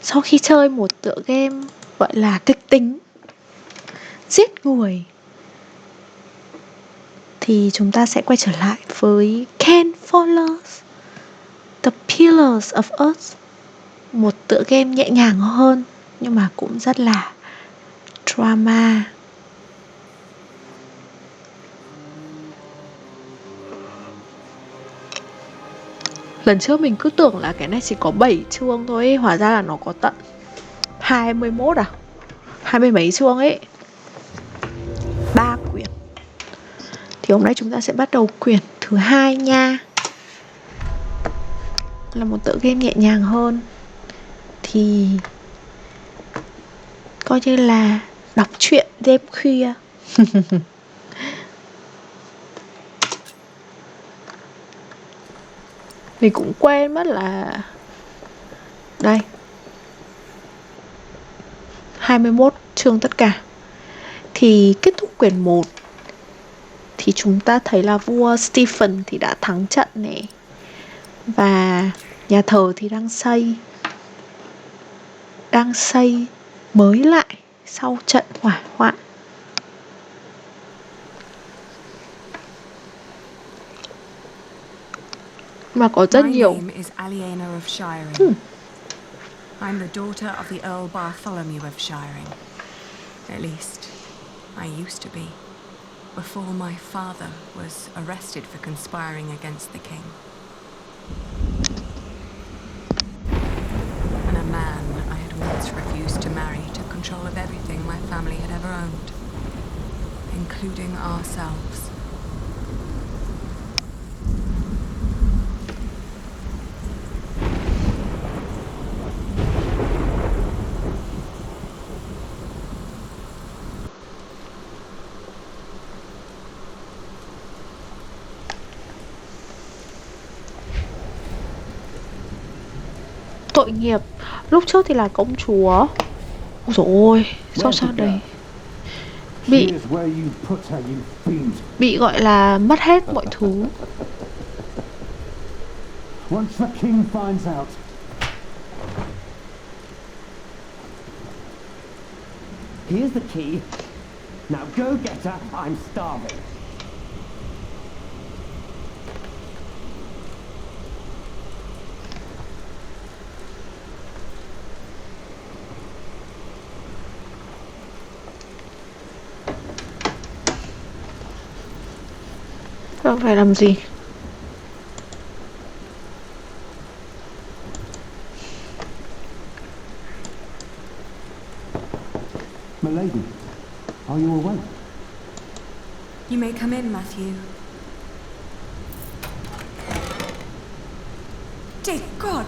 Sau khi chơi một tựa game gọi là kịch tính, giết người, thì chúng ta sẽ quay trở lại với Ken Follett, The Pillars of Earth. Một tựa game nhẹ nhàng hơn nhưng mà cũng rất là drama. Lần trước mình cứ tưởng là cái này chỉ có 7 chương thôi ấy. Hóa ra là nó có tận 21 à? 20 mấy chương ấy. 3 quyển. Thì hôm nay chúng ta sẽ bắt đầu quyển thứ 2 nha. Là một tựa game nhẹ nhàng hơn. Thì coi như là đọc truyện đêm khuya. Mình cũng quên mất là đây 21 chương tất cả. Thì kết thúc quyển 1 thì chúng ta thấy là vua Stephen thì đã thắng trận này. Và nhà thờ thì đang xây mới lại sau trận hỏa hoạn. Mà có rất nhiều. I'm the daughter of the Earl Bartholomew of Shiring. At least, I used to be, before my father was arrested for conspiring against the king. And a man I had once refused to marry took control of everything my family had ever owned, including ourselves. Tội nghiệp. Lúc trước thì là công chúa. Ôi dồi ôi, sao đây Bị gọi là mất hết mọi thứ. Here's the key. Now go get her. I'm starving. Không phải làm gì. My lady, are you awake? You may come in, Matthew. Dear God,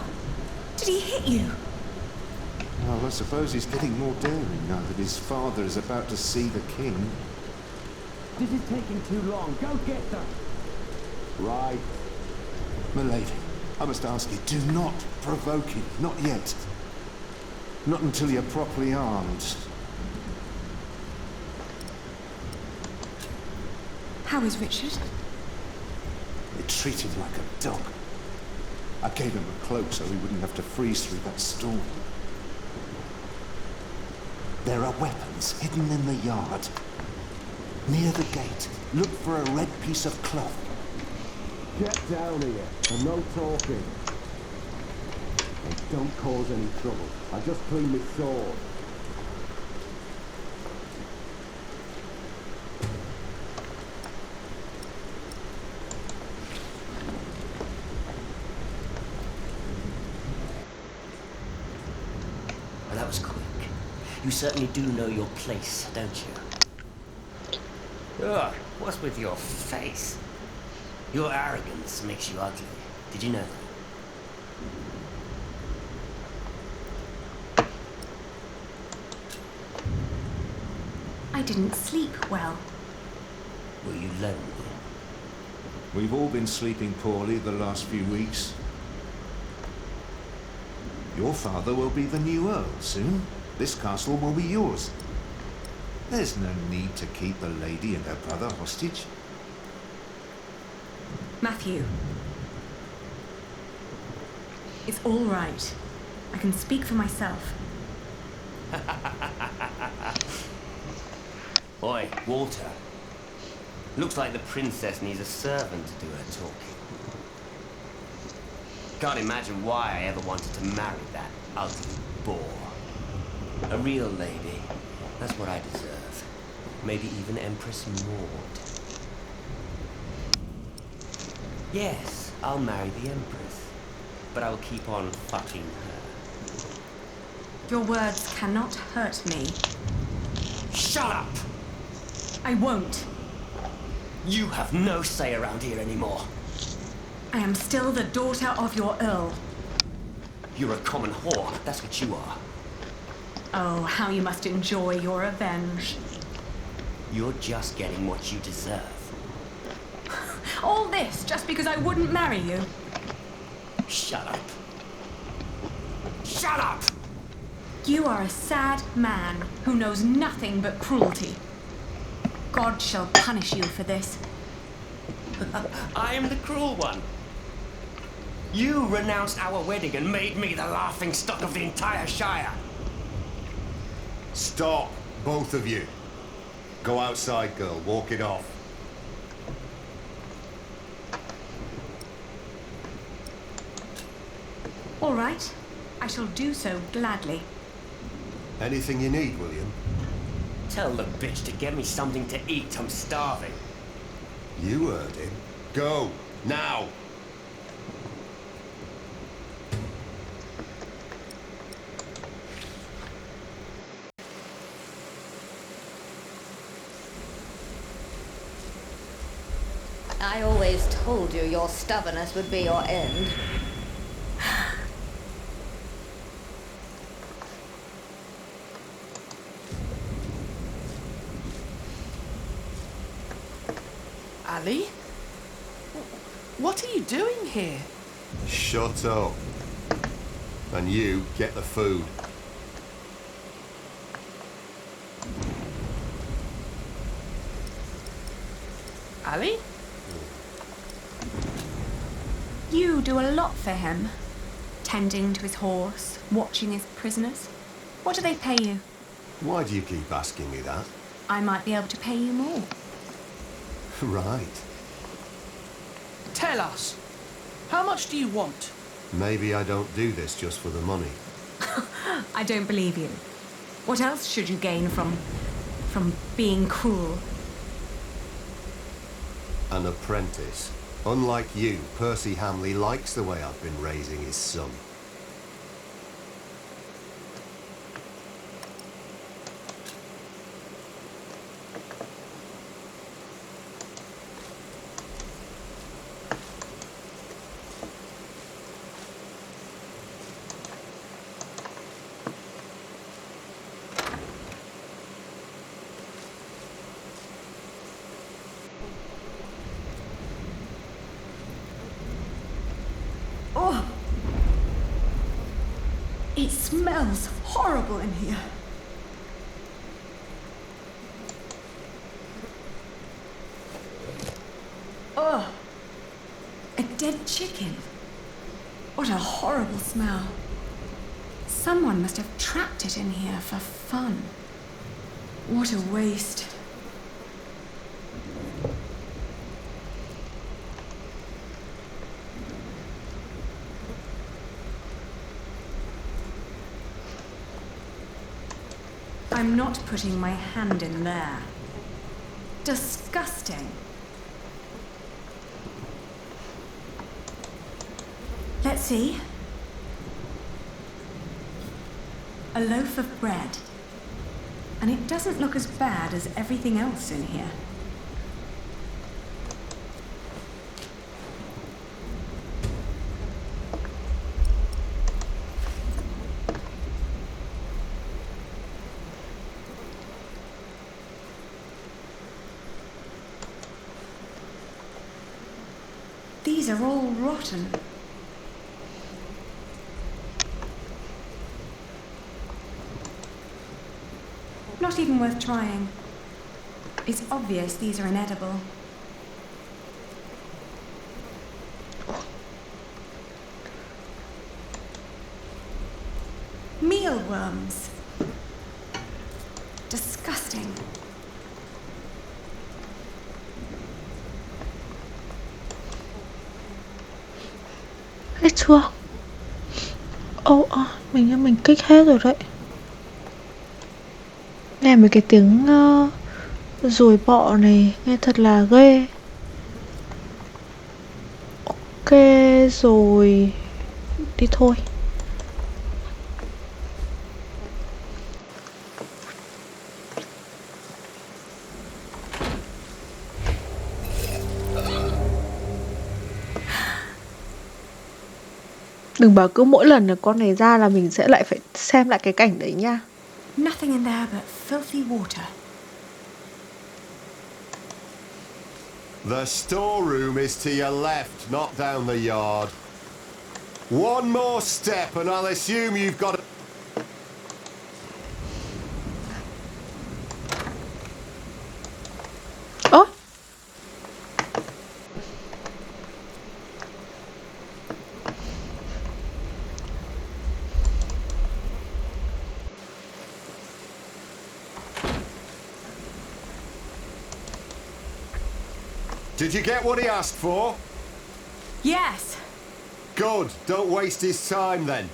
did he hit you? Well, I suppose he's getting more daring now that his father is about to see the king. This is taking too long. Go get them. Right. Milady, I must ask you, do not provoke him. Not yet. Not until you're properly armed. How is Richard? They treat him like a dog. I gave him a cloak so he wouldn't have to freeze through that storm. There are weapons hidden in the yard. Near the gate, look for a red piece of cloth. Get down here, and no talking. And don't cause any trouble. I just cleaned my sword. Well, that was quick. You certainly do know your place, don't you? Ugh, what's with your face? Your arrogance makes you ugly. Did you know that? I didn't sleep well. Were you lonely? We've all been sleeping poorly the last few weeks. Your father will be the new Earl soon. This castle will be yours. There's no need to keep the lady and her brother hostage. Matthew. It's all right. I can speak for myself. Oi, Walter. Looks like the princess needs a servant to do her talking. Can't imagine why I ever wanted to marry that ugly bore. A real lady. That's what I deserve. Maybe even Empress Maud. Yes, I'll marry the Empress. But I will keep on fucking her. Your words cannot hurt me. Shut up! I won't. You have no say around here anymore. I am still the daughter of your Earl. You're a common whore, that's what you are. Oh, how you must enjoy your revenge. You're just getting what you deserve. All this just because I wouldn't marry you. Shut up. Shut up! You are a sad man who knows nothing but cruelty. God shall punish you for this. I am the cruel one. You renounced our wedding and made me the laughingstock of the entire Shire. Stop, both of you. Go outside, girl. Walk it off. All right, I shall do so gladly. Anything you need, William? Tell the bitch to get me something to eat. I'm starving. You heard him. Go, now! I always told you your stubbornness would be your end. Ali? What are you doing here? Shut up. And you, get the food. Ali? You do a lot for him. Tending to his horse, watching his prisoners. What do they pay you? Why do you keep asking me that? I might be able to pay you more. Right. Tell us. How much do you want? Maybe I don't do this just for the money. I don't believe you. What else should you gain from being cruel? An apprentice. Unlike you, Percy Hamley likes the way I've been raising his son. Oh! It smells horrible in here. Oh! A dead chicken. What a horrible smell. Someone must have trapped it in here for fun. What a waste. I'm not putting my hand in there. Disgusting. Let's see. A loaf of bread. And it doesn't look as bad as everything else in here. These are all rotten. Not even worth trying. It's obvious these are inedible. Mealworms. Disgusting. Hết chưa? Mình kích hết rồi đấy. Nghe mấy cái tiếng ruồi bọ này nghe thật là ghê. Ok rồi, đi thôi. Đừng bảo cứ mỗi lần là con này ra là mình sẽ lại phải xem lại cái cảnh đấy nha. Nothing in there but filthy water. The storeroom is to your left, not down the yard. One more step and I'll assume you've got... Ơ? Did you get what he asked for? Yes. Good. Don't waste his time then.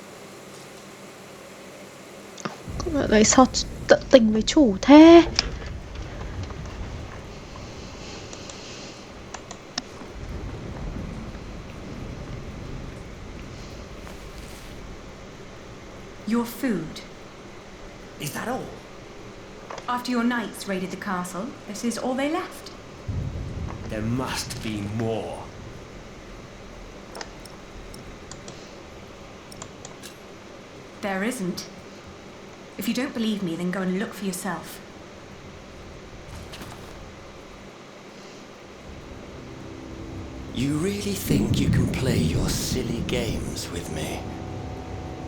Đấy sao tận tình với chủ thế? Your food. Is that all? After your knights raided the castle, this is all they left. There must be more. There isn't. If you don't believe me, then go and look for yourself. You really think you can play your silly games with me?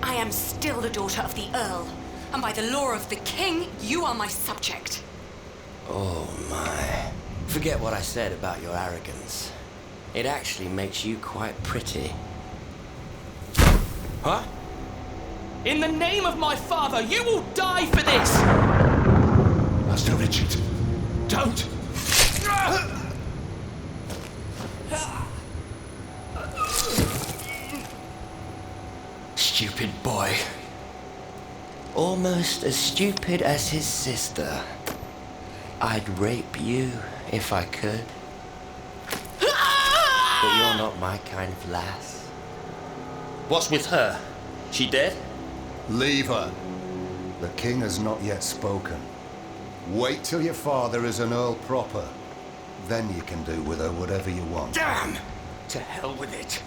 I am still the daughter of the Earl, and by the law of the king, you are my subject. Oh my. Forget what I said about your arrogance. It actually makes you quite pretty. Huh? In the name of my father, you will die for this! Master Richard, Don't! Stupid boy. Almost as stupid as his sister. I'd rape you if I could. But you're not my kind of lass. What's with her? She dead? leave her. The king has not yet spoken. Wait till your father is an earl proper. Then you can do with her whatever you want. Damn! To hell with it.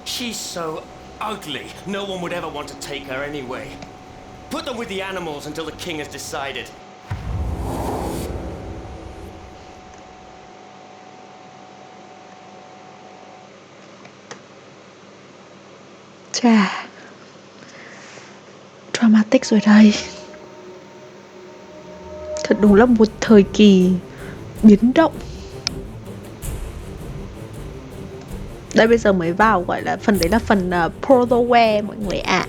She's so ugly, no one would ever want to take her anyway. Put them with the animals until the king has decided. Chà, dramatic rồi đây. Thật đúng là một thời kỳ biến động. Đây bây giờ mới vào, gọi là phần đấy là phần prologue mọi người ạ.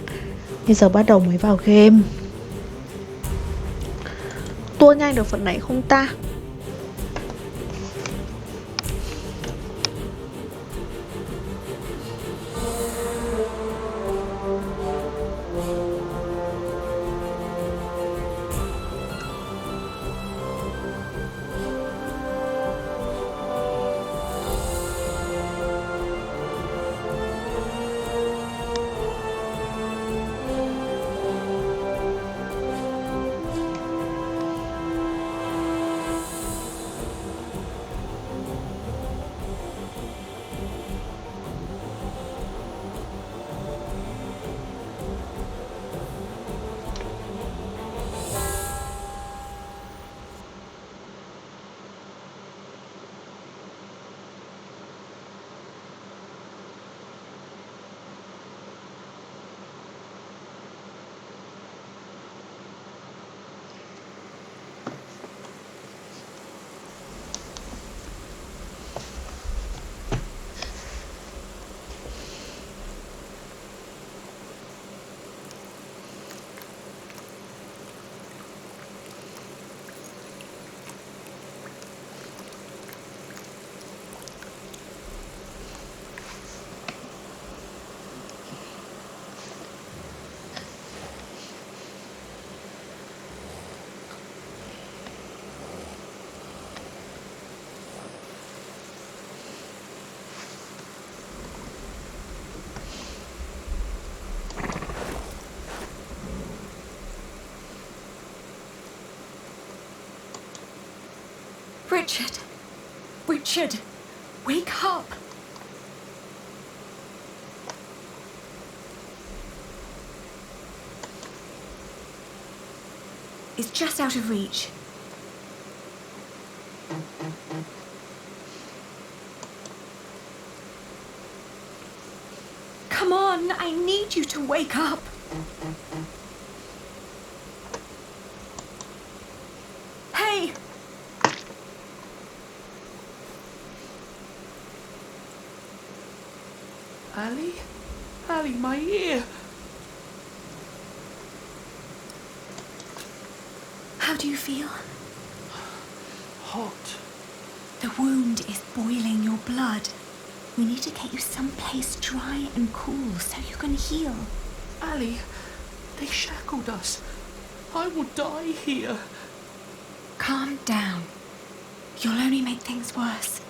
Bây giờ bắt đầu mới vào game. Tua nhanh được phần này không ta? Richard! Richard! Wake up! It's just out of reach. Come on, I need you to wake up. Hey! Ali? Ali, my ear! How do you feel? Hot. The wound is boiling your blood. We need to get you someplace dry and cool so you can heal. Ali, they shackled us. I will die here. Calm down. You'll only make things worse.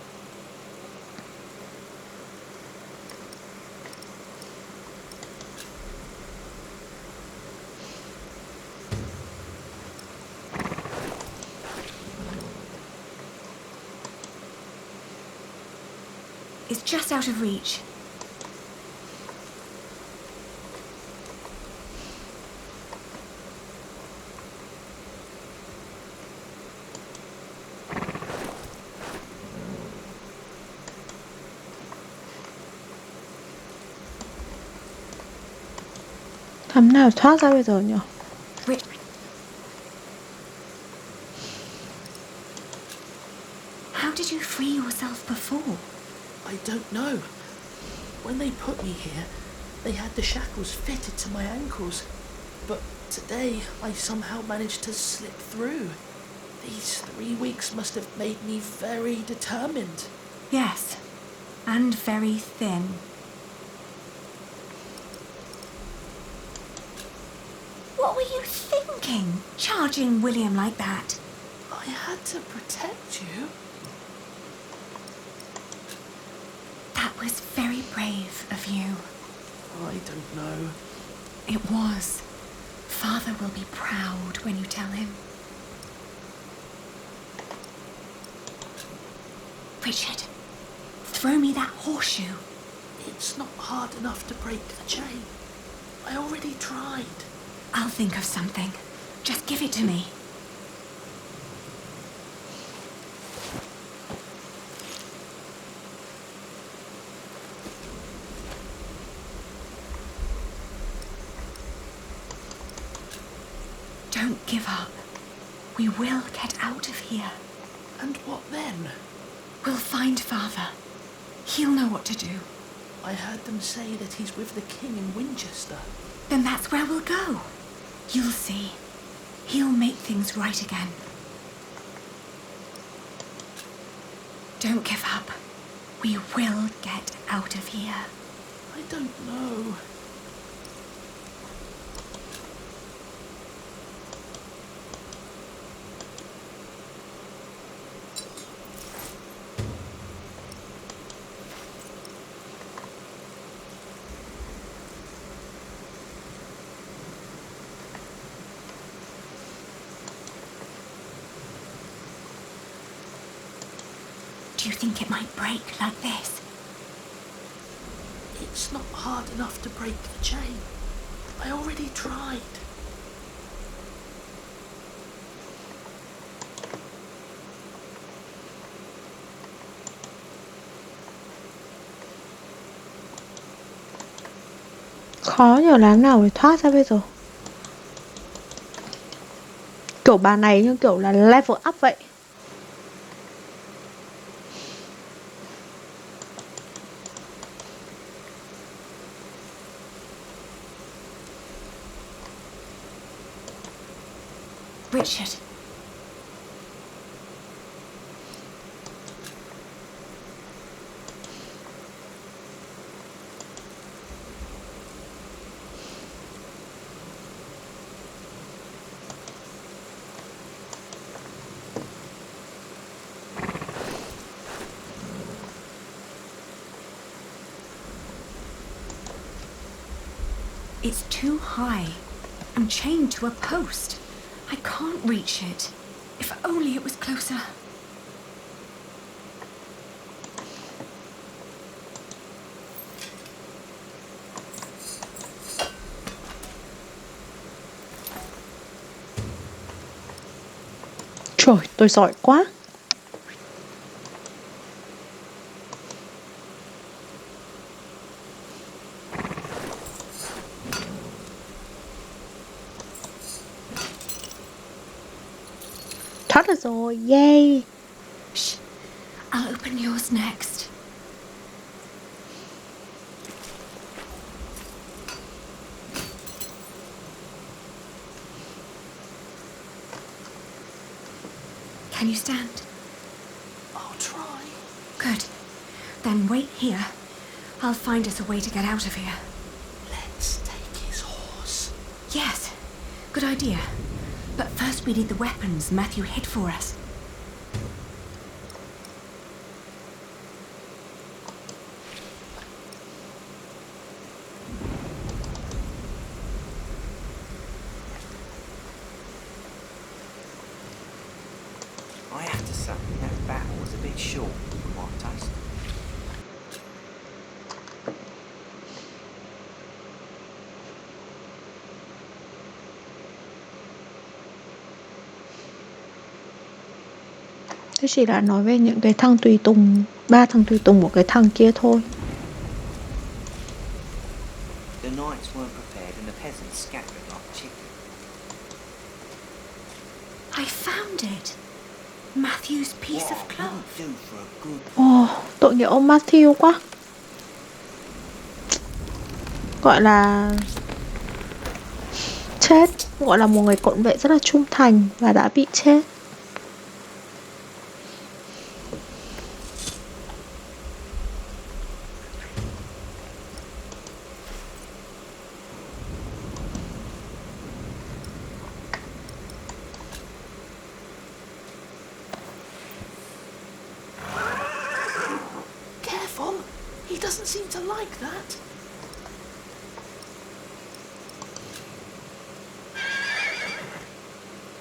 It's just out of reach. Làm nào thoát ra bây giờ nhỉ? How did you free yourself before? I don't know. When they put me here, they had the shackles fitted to my ankles. But today, I somehow managed to slip through. These 3 weeks must have made me very determined. Yes, and very thin. What were you thinking, charging William like that? I had to protect you. That was very brave of you. I don't know. It was. Father will be proud when you tell him. Richard, throw me that horseshoe. It's not hard enough to break the chain. I already tried. I'll think of something. Just give it to me. Don't give up. We will get out of here. And what then? We'll find Father. He'll know what to do. I heard them say that he's with the king in Winchester. Then that's where we'll go. You'll see. He'll make things right again. Don't give up. We will get out of here. I don't know. Do you think it might break like this? It's not hard enough to break the chain. I already tried. Khó nhờ, làm nào để thoát ra bây giờ? Kiểu bà này như kiểu là level up vậy. Richard. It's too high. I'm chained to a post. I can't reach it. If only it was closer. Trời, tôi giỏi quá. Thoát được rồi, yay. Shh. I'll open yours next. Can you stand? I'll try. Good. Then wait here. I'll find us a way to get out of here. Let's take his horse. Yes. Good idea. But first we need the weapons Matthew hid for us. I have to say, that battle was a bit short for my taste. Thế chỉ là nói về những cái thằng tùy tùng, 3 thằng tùy tùng của cái thằng kia thôi. The knights weren't prepared and the peasants scattered like chickens. I found it. Matthew's piece What of I cloth. wouldn't do for a good Ồ, tội nghiệp ông Matthew quá. Gọi là chết, gọi là một người cận vệ rất là trung thành và đã bị chết. Careful, he doesn't seem to like that.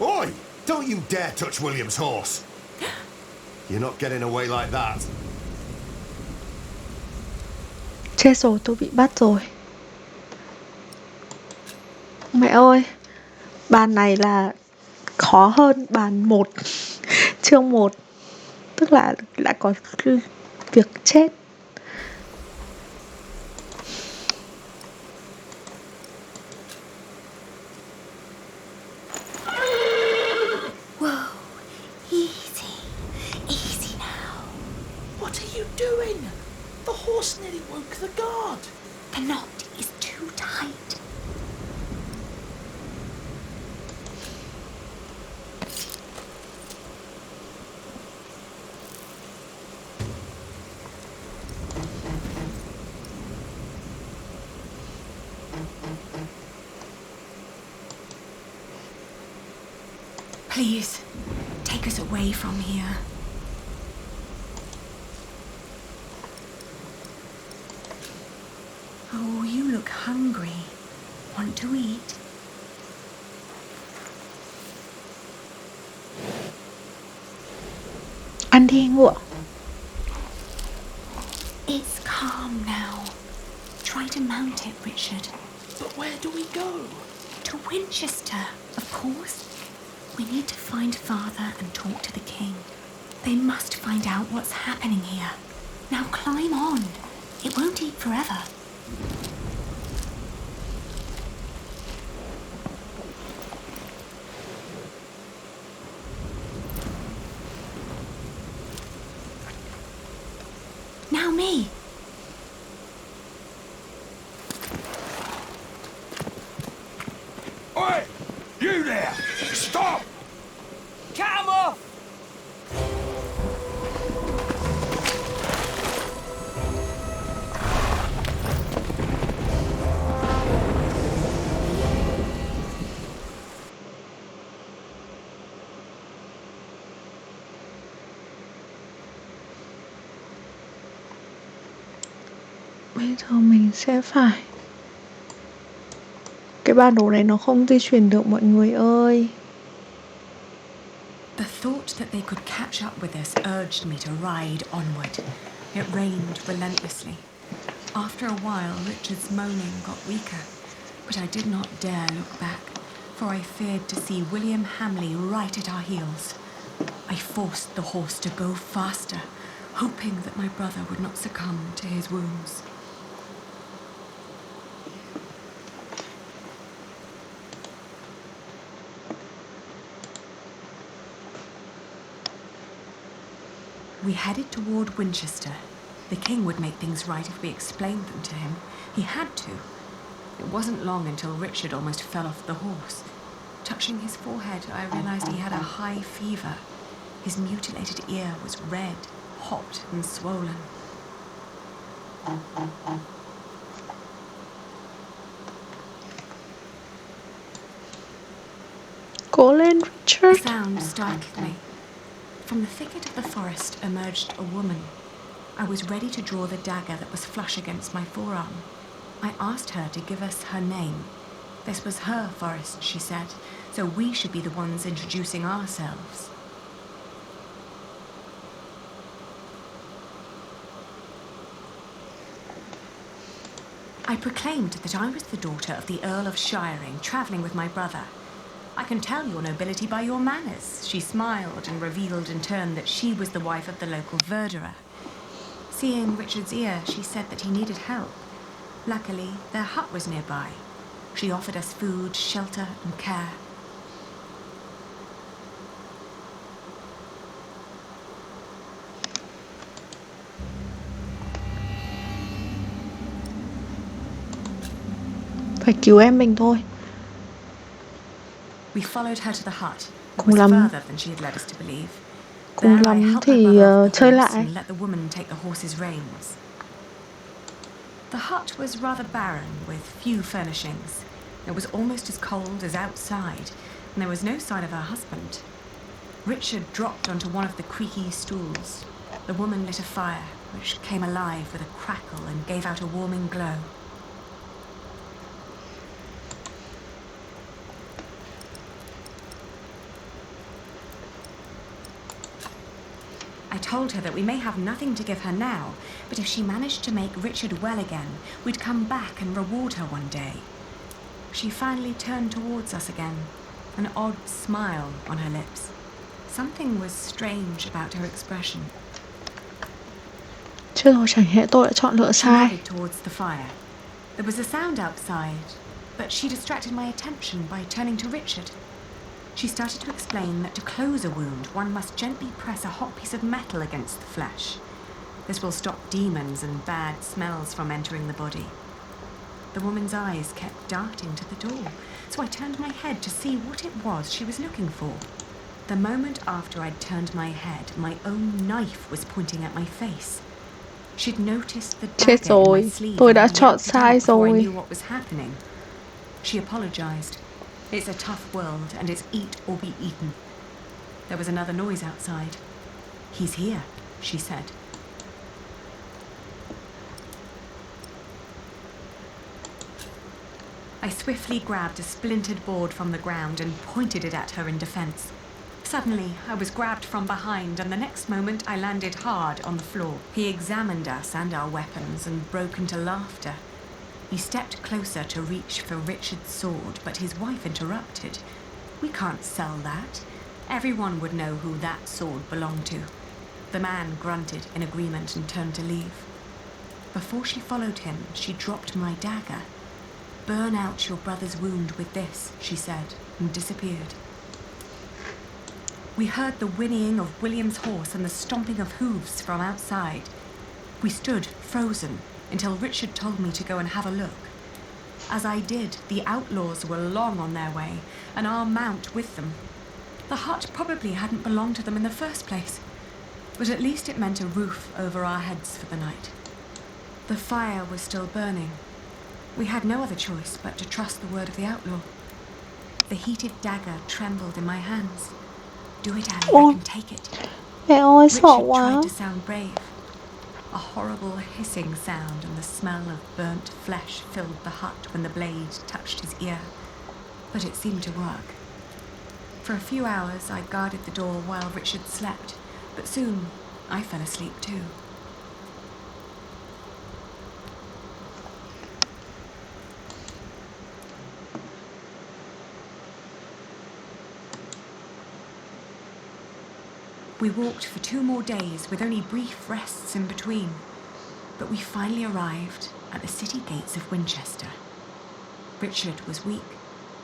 Oi! Don't you dare touch William's horse! You're not getting away like that. Chết rồi, tôi bị bắt rồi. Mẹ ơi, bàn này là khó hơn bàn 1 chương 1. Tức là đã có việc chết. Whoa. Easy. Easy now. What are you doing? The horse nearly woke the guard. The knot is too tight. Please, take us away from here. Oh, you look hungry. Want to eat? Ăn đi ngựa. It's calm now. Try to mount it, Richard. But where do we go? To Winchester, of course. We need to find Father and talk to the king. They must find out what's happening here. Now climb on. It won't eat forever. Now me. Oi! You there! Stop! Cut him off! Bây giờ mình sẽ phải... Cái bản đồ này nó không di chuyển được mọi người ơi. The thought that they could catch up with us urged me to ride onward. It rained relentlessly. After a while, Richard's moaning got weaker, but I did not dare look back, for I feared to see William Hamley right at our heels. I forced the horse to go faster, hoping that my brother would not succumb to his wounds. We headed toward Winchester. The king would make things right if we explained them to him. He had to. It wasn't long until Richard almost fell off the horse. Touching his forehead, I realized he had a high fever. His mutilated ear was red, hot, and swollen. Cố lên, The Richard. sound startled me. From the thicket of the forest emerged a woman. I was ready to draw the dagger that was flush against my forearm. I asked her to give us her name. This was her forest, she said, so we should be the ones introducing ourselves. I proclaimed that I was the daughter of the Earl of Shiring, travelling with my brother. I can tell your nobility by your manners. She smiled and revealed in turn that she was the wife of the local verderer. Seeing Richard's ear, she said that he needed help. Luckily, their hut was nearby. She offered us food, shelter, and care. Phải cứu em mình thôi. We followed her to the hut. It Cùng was lắm- further than she had led us to believe. Cùng There I lắm helped thì, my brother off the chơi horse lại. and let the woman take the horse's reins. The hut was rather barren, with few furnishings. It was almost as cold as outside, and there was no sign of her husband. Richard dropped onto one of the creaky stools. The woman lit a fire, which came alive with a crackle and gave out a warming glow. I told her that we may have nothing to give her now, but if she managed to make Richard well again, we'd come back and reward her one day. She finally turned towards us again, an odd smile on her lips. Something was strange about her expression. Chứ rồi chẳng nhẽ tôi đã chọn lựa She sai. nodded towards the fire. There was a sound outside, but she distracted my attention by turning to Richard. She started to explain that to close a wound, one must gently press a hot piece of metal against the flesh. This will stop demons and bad smells from entering the body. The woman's eyes kept darting to the door, so I turned my head to see what it was she was looking for. The moment after I'd turned my head, my own knife was pointing at my face. She'd noticed the Chết dagger in my rồi, sleeve tôi and đã had chọn yanked it sai out before I rồi. knew what was happening. She apologized. It's a tough world, and it's eat or be eaten. There was another noise outside. He's here, she said. I swiftly grabbed a splintered board from the ground and pointed it at her in defense. Suddenly, I was grabbed from behind, and the next moment I landed hard on the floor. He examined us and our weapons and broke into laughter. He stepped closer to reach for Richard's sword, but his wife interrupted. We can't sell that. Everyone would know who that sword belonged to. The man grunted in agreement and turned to leave. Before she followed him, she dropped my dagger. "Burn out your brother's wound with this," she said, and disappeared. We heard the whinnying of William's horse and the stomping of hooves from outside. We stood, frozen, until Richard told me to go and have a look. As I did, the outlaws were long on their way, and our mount with them. The hut probably hadn't belonged to them in the first place, but at least it meant a roof over our heads for the night. The fire was still burning. We had no other choice but to trust the word of the outlaw. The heated dagger trembled in my hands. "Do it, Annie, I can take it." Mẹ ơi, sợ Richard quá. tried to sound brave. A horrible hissing sound and the smell of burnt flesh filled the hut when the blade touched his ear. But it seemed to work. For a few hours I guarded the door while Richard slept, but soon I fell asleep too. We walked for 2 more days with only brief rests in between. But we finally arrived at the city gates of Winchester. Richard was weak,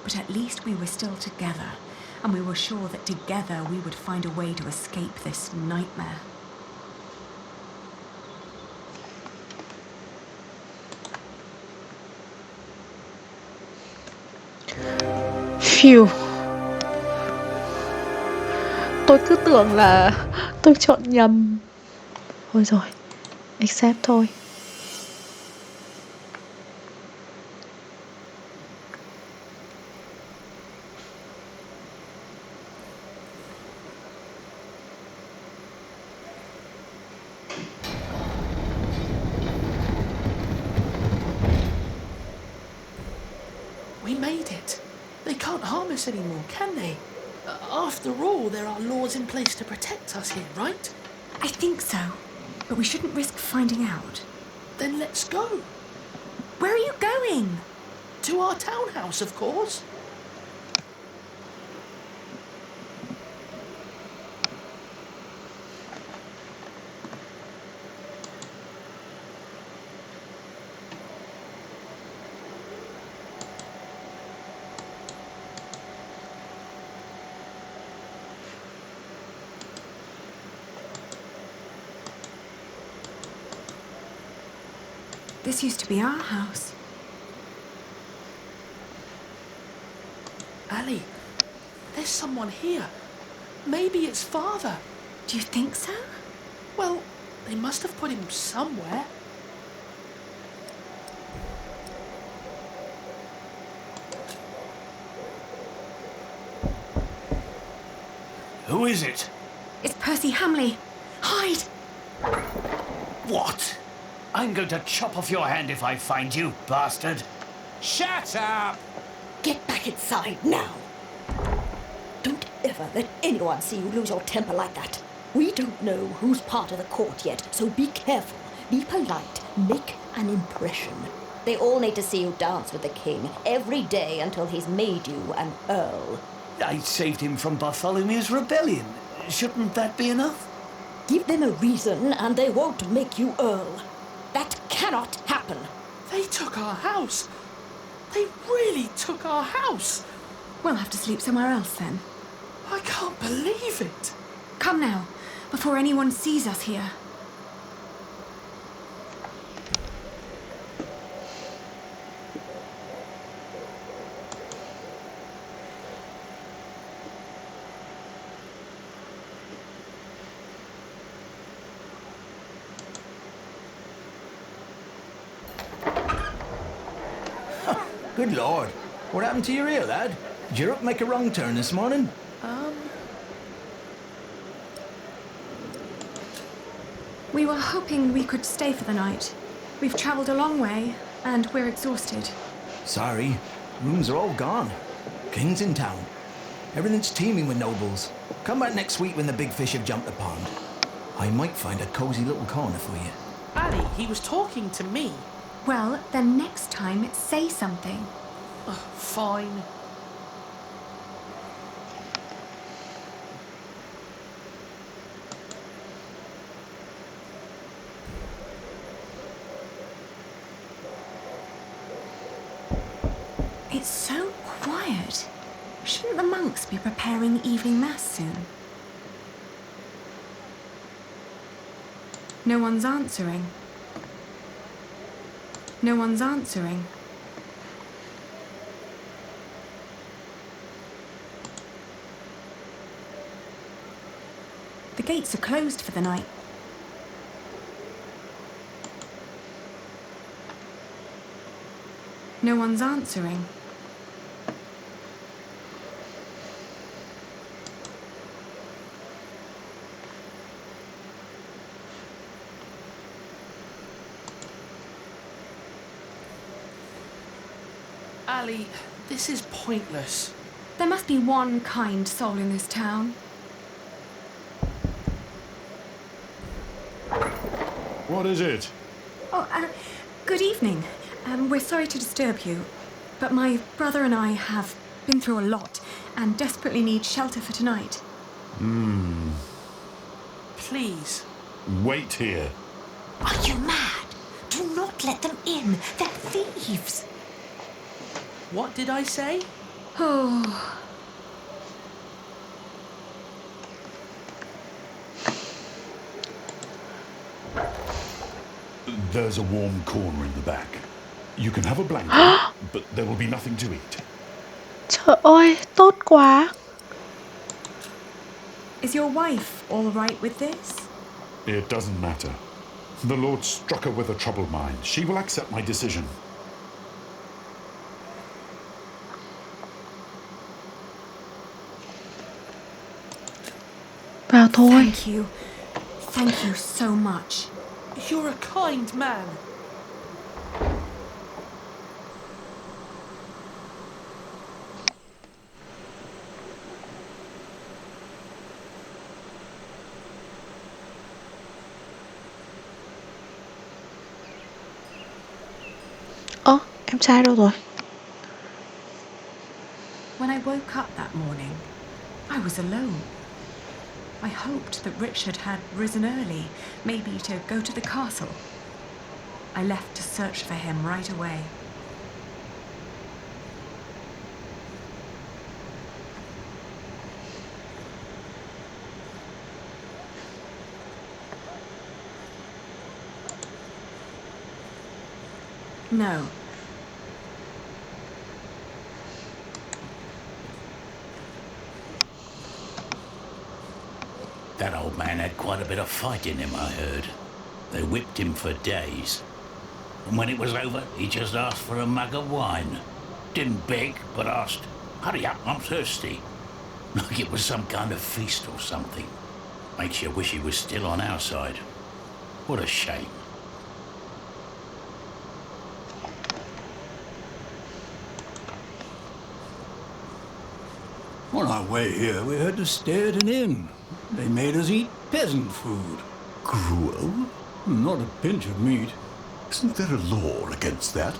but at least we were still together, and we were sure that together we would find a way to escape this nightmare. Phew. Tôi cứ tưởng là tôi chọn nhầm. Thôi rồi, accept thôi. We made it. They can't harm us anymore, can they? After all, there are laws in place to protect us here, right? I think so, but we shouldn't risk finding out. Then let's go. Where are you going? To our townhouse, of course. This used to be our house. Ali, there's someone here. Maybe it's Father. Do you think so? Well, they must have put him somewhere. Who is it? It's Percy Hamley. Hide! What? I'm going to chop off your hand if I find you, bastard. Shut up! Get back inside now. Don't ever let anyone see you lose your temper like that. We don't know who's part of the court yet, so be careful, be polite, make an impression. They all need to see you dance with the king every day until he's made you an earl. I saved him from Bartholomew's rebellion. Shouldn't that be enough? Give them a reason and they won't make you earl. That cannot happen. They took our house. They really took our house. We'll have to sleep somewhere else then. I can't believe it. Come now, before anyone sees us here. Good Lord. What happened to your ear, lad? Did your up make a wrong turn this morning? We were hoping we could stay for the night. We've travelled a long way, and we're exhausted. Sorry. Rooms are all gone. King's in town. Everything's teeming with nobles. Come back next week when the big fish have jumped the pond. I might find a cosy little corner for you. Ali, he was talking to me. Well, then next time, say something. Fine. It's so quiet. Shouldn't the monks be preparing evening mass soon? No one's answering. No one's answering. The gates are closed for the night. No one's answering. Ali, this is pointless. There must be one kind soul in this town. What is it? Oh, good evening. We're sorry to disturb you, but my brother and I have been through a lot and desperately need shelter for tonight. Please. Wait here. Are you mad? Do not let them in. They're thieves. What did I say? Oh, There's a warm corner in the back. You can have a blanket, but there will be nothing to eat. Trời ơi, tốt quá. is your wife all right with this? It doesn't matter. The Lord struck her with a troubled mind. She will accept my decision. Vào thôi. Thank you. Thank you so much. You're a kind man. Ơ, em trai đâu rồi? When I woke up that morning, I was alone. I hoped that Richard had risen early, maybe to go to the castle. I left to search for him right away. No. That old man had quite a bit of fight in him, I heard. They whipped him for days. And when it was over, he just asked for a mug of wine. Didn't beg, but asked, "Hurry up, I'm thirsty." Like it was some kind of feast or something. Makes you wish he was still on our side. What a shame. On our way here, we had to stay at an inn. They made us eat peasant food. Gruel? Not a pinch of meat. Isn't there a law against that?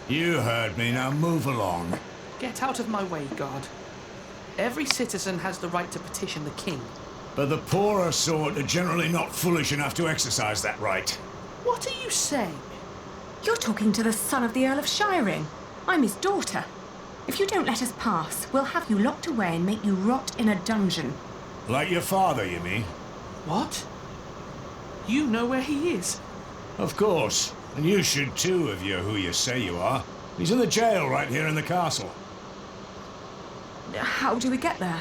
You heard me, now move along. Get out of my way, guard. Every citizen has the right to petition the king. But the poorer sort are generally not foolish enough to exercise that right. What are you saying? You're talking to the son of the Earl of Shiring. I'm his daughter. If you don't let us pass, we'll have you locked away and make you rot in a dungeon. Like your father, you mean? What? You know where he is? Of course. And you should too, if you're who you say you are. He's in the jail right here in the castle. How do we get there?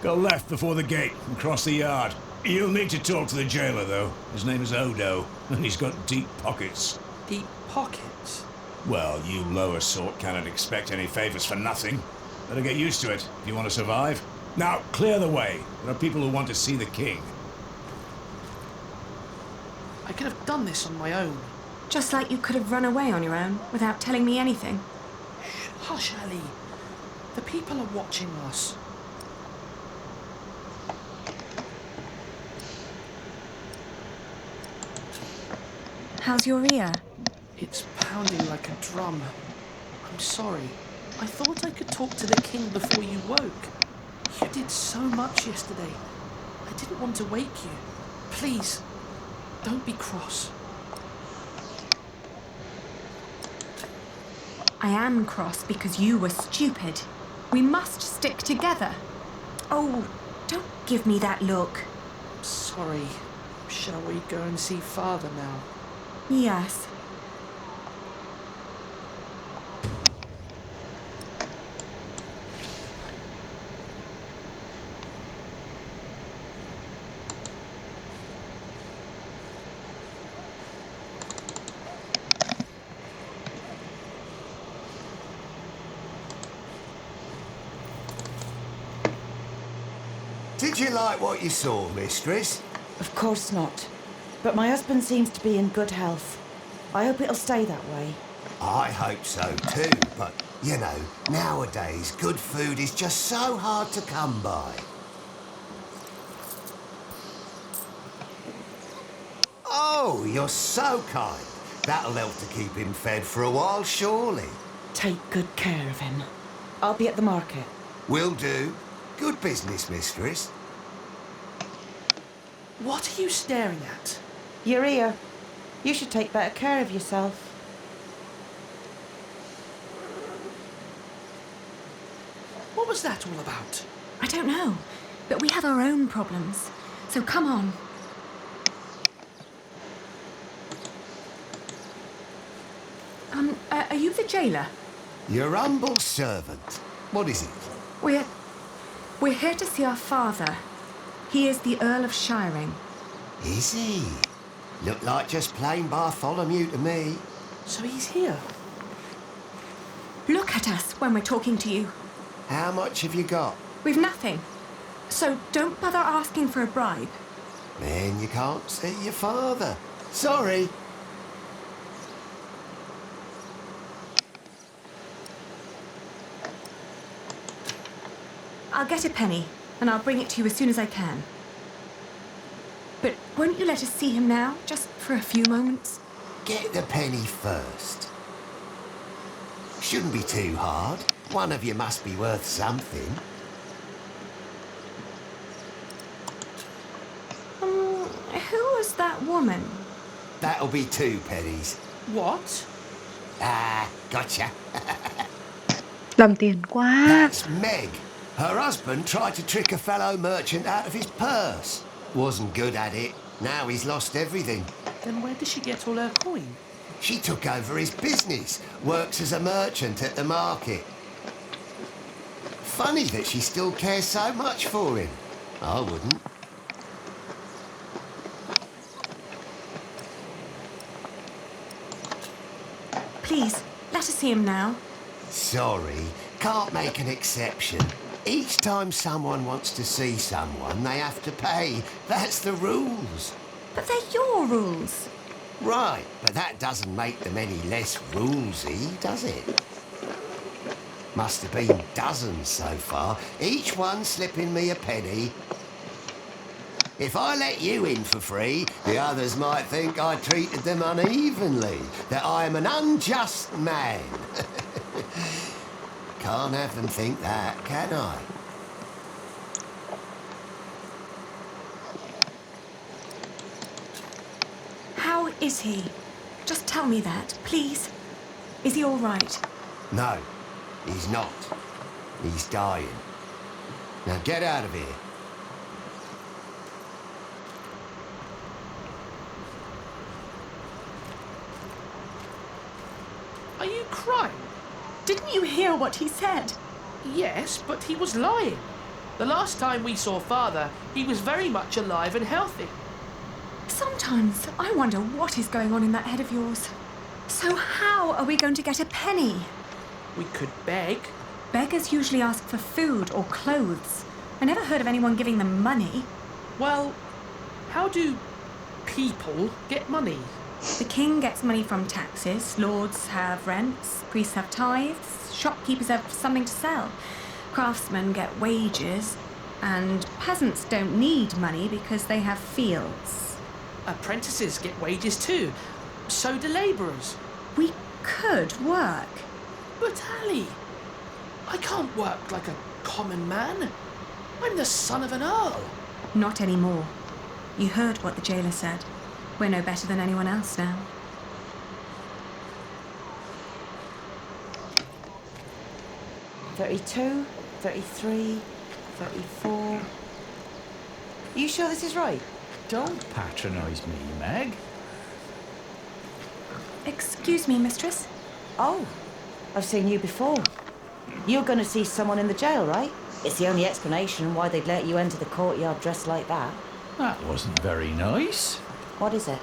Go left before the gate and cross the yard. You'll need to talk to the jailer, though. His name is Odo, and he's got deep pockets. Deep pockets? Well, you lower sort cannot expect any favors for nothing. Better get used to it if you want to survive. Now, clear the way. There are people who want to see the king. I could have done this on my own. Just like you could have run away on your own without telling me anything. Shh, hush, Ali. The people are watching us. How's your ear? It's pounding like a drum. I'm sorry. I thought I could talk to the king before you woke. You did so much yesterday. I didn't want to wake you. Please, don't be cross. I am cross because you were stupid. We must stick together. Oh, don't give me that look. Sorry. Shall we go and see Father now? Yes. Did you like what you saw, mistress? Of course not. But my husband seems to be in good health. I hope it'll stay that way. I hope so too, but, you know, nowadays good food is just so hard to come by. Oh, you're so kind. That'll help to keep him fed for a while, surely. Take good care of him. I'll be at the market. Will do. Good business, mistress. What are you staring at? Your ear. You should take better care of yourself. What was that all about? I don't know, but we have our own problems. So come on. Are you the jailer? Your humble servant. What is it? We're here to see our father. He is the Earl of Shiring. Is he? Look like just plain Bartholomew to me. So he's here. Look at us when we're talking to you. How much have you got? We've nothing. So don't bother asking for a bribe. Then you can't see your father. Sorry. I'll get a penny, and I'll bring it to you as soon as I can. But won't you let us see him now, just for a few moments? Get the penny first. Shouldn't be too hard. One of you must be worth something. Who was that woman? That'll be 2 pennies. What? Ah, gotcha. Làm tiền quá. That's Meg. Her husband tried to trick a fellow merchant out of his purse. Wasn't good at it. Now he's lost everything. Then where did she get all her coin? She took over his business, works as a merchant at the market. Funny that she still cares so much for him. I wouldn't. Please, let us see him now. Sorry, can't make an exception. Each time someone wants to see someone, they have to pay. That's the rules. But they're your rules. Right, but that doesn't make them any less rulesy, does it? Must have been dozens so far, each one slipping me a penny. If I let you in for free, the others might think I treated them unevenly, that I am an unjust man. Can't have them think that, can I? How is he? Just tell me that, please. Is he all right? No, he's not. He's dying. Now get out of here. Are you crying? Didn't you hear what he said? Yes, but he was lying. The last time we saw Father, he was very much alive and healthy. Sometimes I wonder what is going on in that head of yours. So how are we going to get a penny? We could beg. Beggars usually ask for food or clothes. I never heard of anyone giving them money. Well, how do people get money? The king gets money from taxes, lords have rents, priests have tithes, shopkeepers have something to sell, craftsmen get wages, and peasants don't need money because they have fields. Apprentices get wages too. So do labourers. We could work. But Ali, I can't work like a common man. I'm the son of an earl. Not anymore. You heard what the jailer said. We're no better than anyone else now. $32, $33, $34. You sure this is right? Don't patronise me, Meg. Excuse me, mistress. Oh, I've seen you before. You're going to see someone in the jail, right? It's the only explanation why they'd let you enter the courtyard dressed like that. That wasn't very nice. What is it?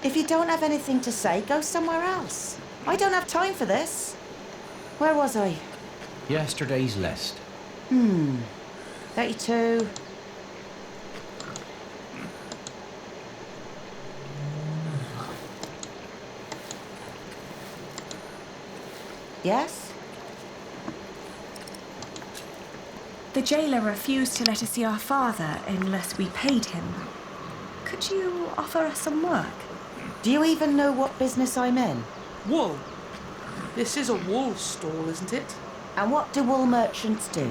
If you don't have anything to say, go somewhere else. I don't have time for this. Where was I? Yesterday's list. 32. Yes? The jailer refused to let us see our father unless we paid him. Could you offer us some work? Do you even know what business I'm in? Wool. This is a wool stall, isn't it? And what do wool merchants do?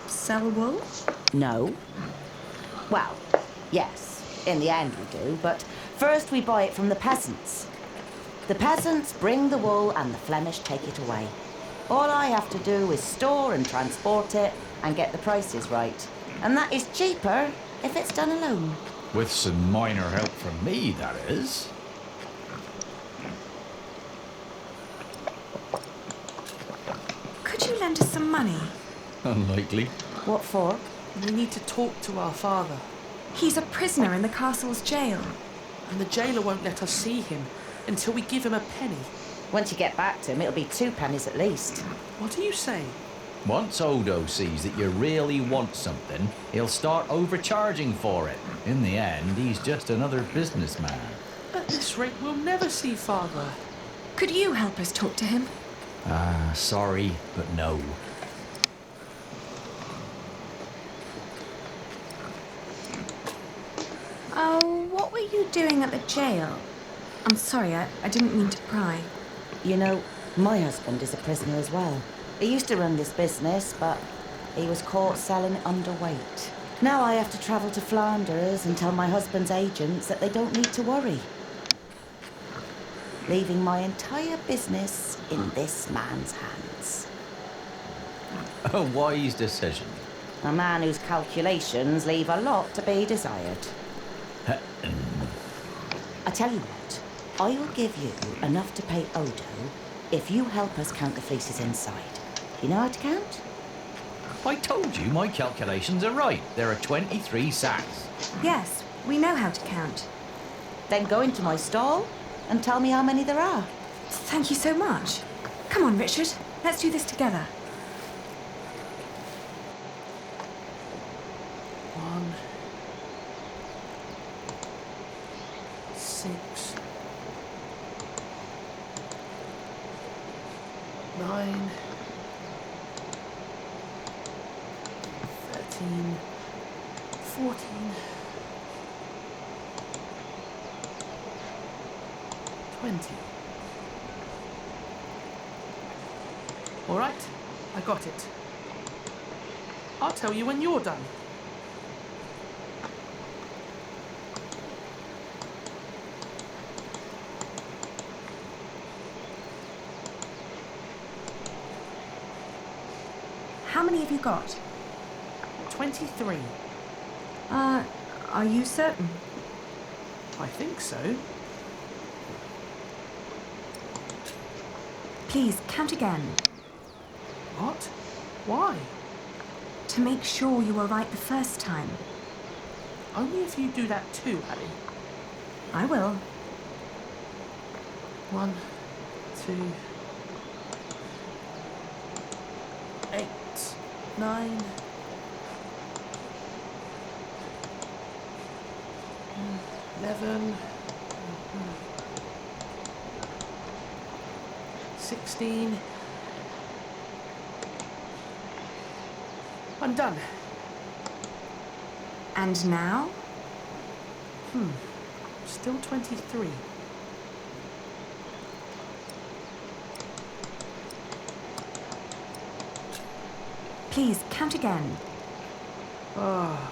Sell wool? No. Well, yes, in the end we do, but first we buy it from the peasants. The peasants bring the wool and the Flemish take it away. All I have to do is store and transport it and get the prices right. And that is cheaper if it's done alone. With some minor help from me, that is. Could you lend us some money? Unlikely. What for? We need to talk to our father. He's a prisoner in the castle's jail. And the jailer won't let us see him until we give him a penny. Once you get back to him, it'll be 2 pennies at least. What do you say? Once Odo sees that you really want something, he'll start overcharging for it. In the end, he's just another businessman. At this rate, we'll never see father. Could you help us talk to him? Sorry, but no. Oh, what were you doing at the jail? I'm sorry, I didn't mean to pry. You know, my husband is a prisoner as well. He used to run this business, but he was caught selling underweight. Now I have to travel to Flanders and tell my husband's agents that they don't need to worry. Leaving my entire business in this man's hands. A wise decision. A man whose calculations leave a lot to be desired. I tell you what, I will give you enough to pay Odo if you help us count the fleeces inside. You know how to count? I told you my calculations are right. There are 23 sacks. Yes, we know how to count. Then go into my stall and tell me how many there are. Thank you so much. Come on, Richard. Let's do this together. 1, 6, 9, 13, 14, 20. All right, I got it. I'll tell you when you're done. How many have you got? 23. Are you certain? I think so. Please, count again. What? Why? To make sure you were right the first time. Only if you do that too, Ali. I will. 1, 2, 8, 9, 11, 16. I'm done. And now? Still 23. Please, count again. Oh.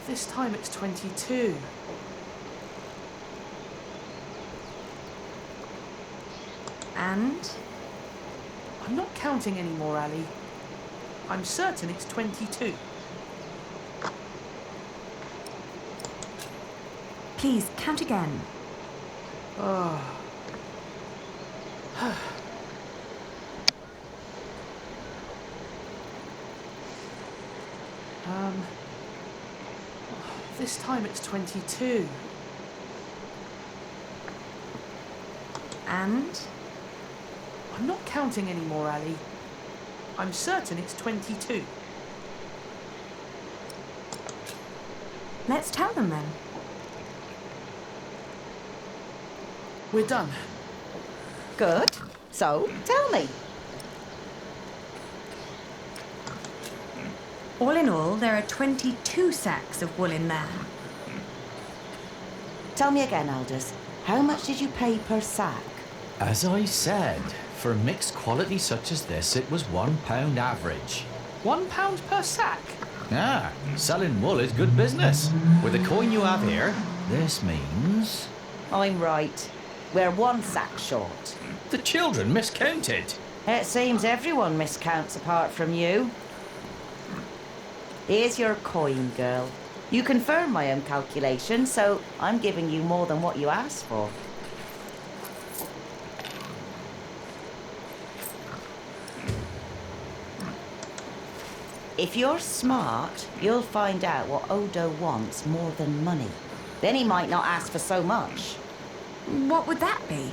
This time it's 22. And? I'm not counting anymore, Ali. I'm certain it's 22. Please, count again. Oh. This time it's 22. And? I'm not counting anymore, Ali. I'm certain it's 22. Let's tell them then. We're done. Good. So, tell me. All in all, there are 22 sacks of wool in there. Tell me again, Aldous. How much did you pay per sack? As I said, for mixed quality such as this, it was £1 average. £1 per sack? Ah, selling wool is good business. With the coin you have here, this means... I'm right. We're 1 sack short. The children miscounted. It seems everyone miscounts apart from you. Here's your coin, girl. You confirm my own calculation, so I'm giving you more than what you asked for. If you're smart, you'll find out what Odo wants more than money. Then he might not ask for so much. What would that be?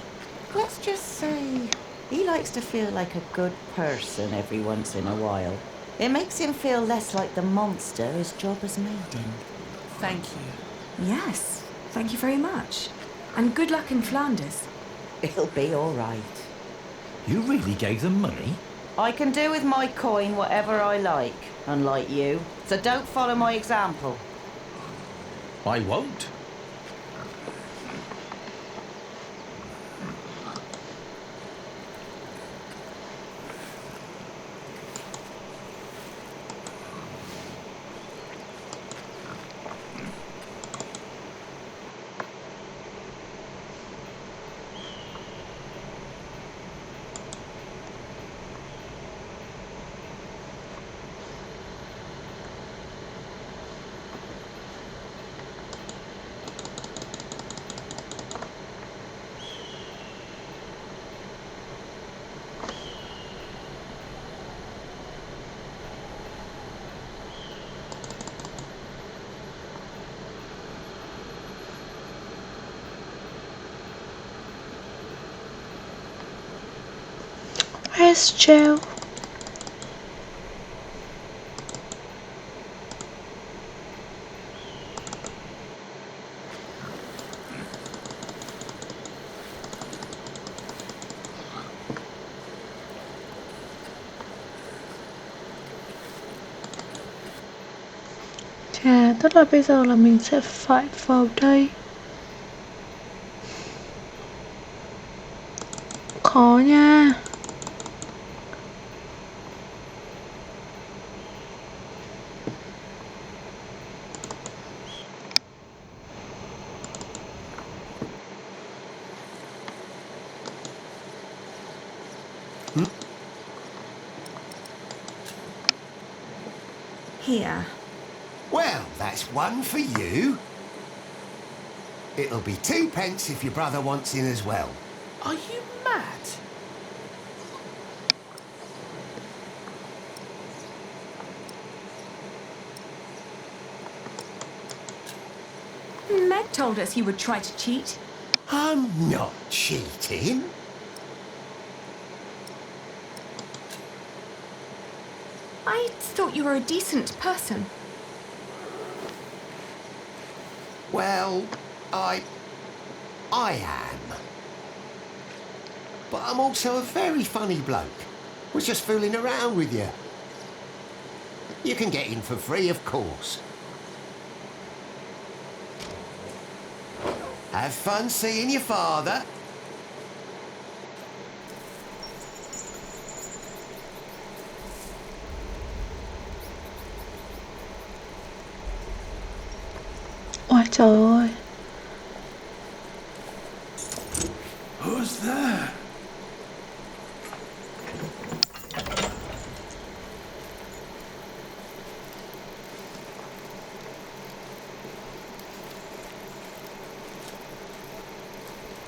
Let's just say he likes to feel like a good person every once in a while. It makes him feel less like the monster his job has made him. Thank you. Yes, thank you very much. And good luck in Flanders. It'll be all right. You really gave them money? I can do with my coin whatever I like, unlike you. So don't follow my example. I won't. Where's Joe? Chà, tức là bây giờ là mình sẽ phải vào đây. Khó nha. Here. Well, that's 1 for you. It'll be 2 pence if your brother wants in as well. Are you mad? Meg told us you would try to cheat. I'm not cheating. I thought you were a decent person. Well, I am. But I'm also a very funny bloke. Was just fooling around with you. You can get in for free, of course. Have fun seeing your father. Ôi trời ơi. Who's there?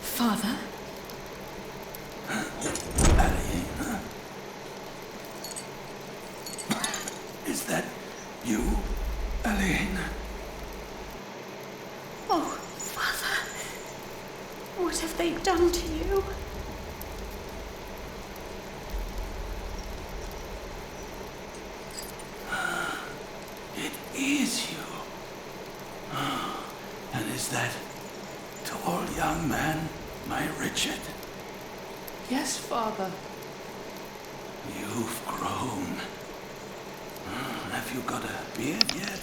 Father? Alina? Is that you, Alina? Oh, Father. What have they done to you? It is you. And is that tall young man my Richard? Yes, Father. You've grown. Have you got a beard yet?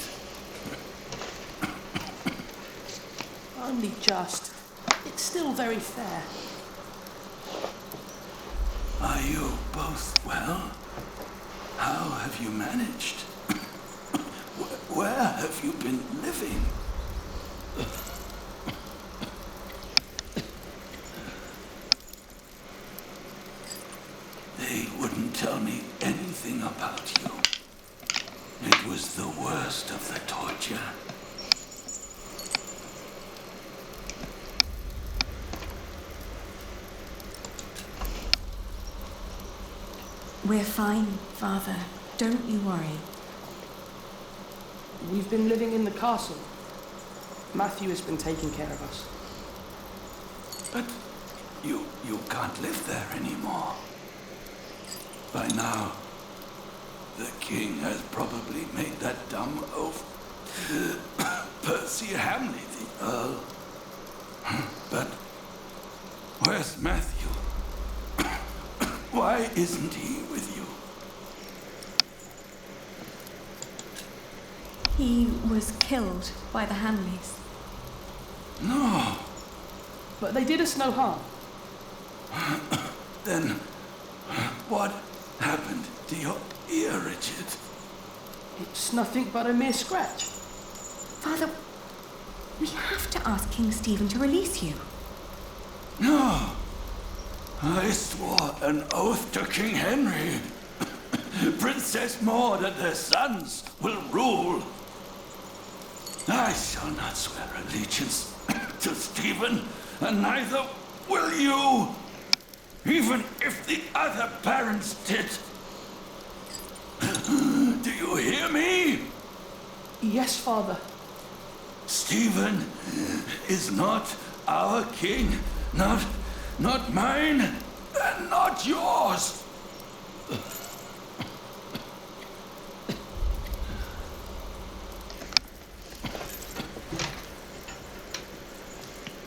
Only just. It's still very fair. Are you both well? How have you managed? Where have you been living? They wouldn't tell me anything about you. It was the worst of the torture. We're fine, Father. Don't you worry. We've been living in the castle. Matthew has been taking care of us. But you can't live there anymore. By now, the king has probably made that dumb oaf. Percy Hamley, the Earl. But where's Matthew? Why isn't he with you? He was killed by the Hamleys. No. But they did us no harm. Then what happened to your ear, Richard? It's nothing but a mere scratch. Father, we have to ask King Stephen to release you. No. I swore an oath to King Henry. Princess Maud and her sons will rule. I shall not swear allegiance to Stephen, and neither will you, even if the other parents did. Do you hear me? Yes, Father. Stephen is not our king, not mine, and not yours.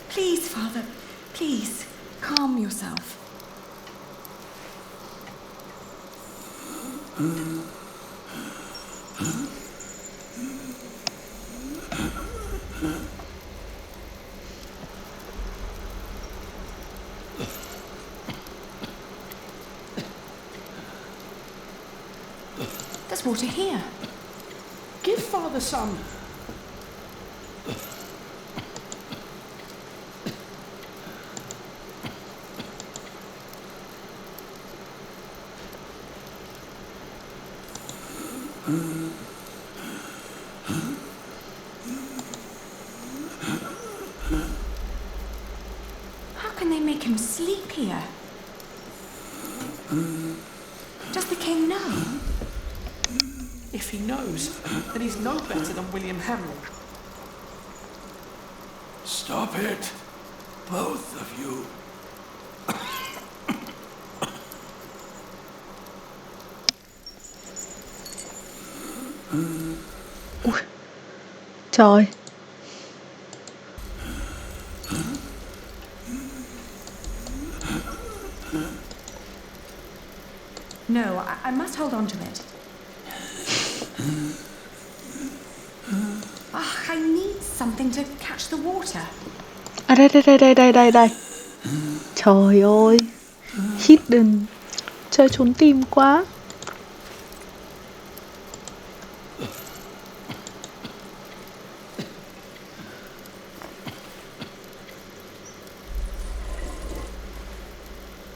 Please, Father, please, calm yourself. There's water here. Give Father some. How can they make him sleep here? Does the king know? If he knows, then he's no better than William Hamley. Stop it, both of you. Ui, trời. No, I must hold on to it. I need something to catch the water. À đây. Trời ơi. Hidden. Chơi trốn tìm quá.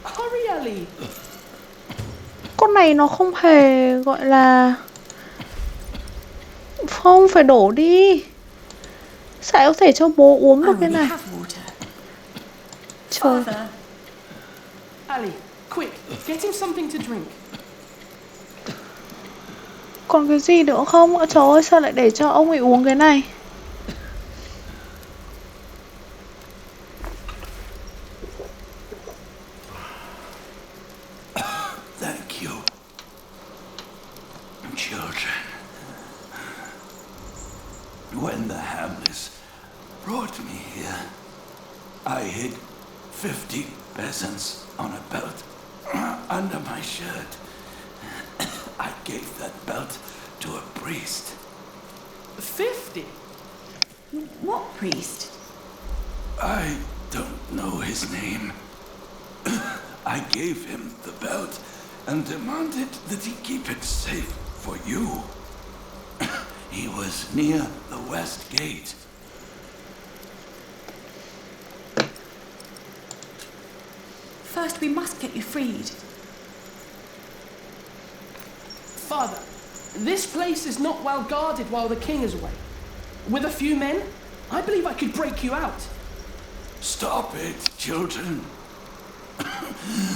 Hurry, Ellie. Con này nó không hề gọi là... Không, phải đổ đi. Sao có thể cho bố uống được cái này? Trời. Ellie, quick, get him something to drink. Còn cái gì nữa không? Trời ơi, sao lại để cho ông ấy uống cái này? Thank you, children. When the Hamleys brought me here, I hid 50 peasants on a belt under my shirt. I gave that belt to a priest. 50? What priest? I don't know his name. I gave him the belt and demanded that he keep it safe for you. He was near the west gate. First, we must get you freed. Father, this place is not well guarded while the king is away. With a few men, I believe I could break you out. Stop it, children.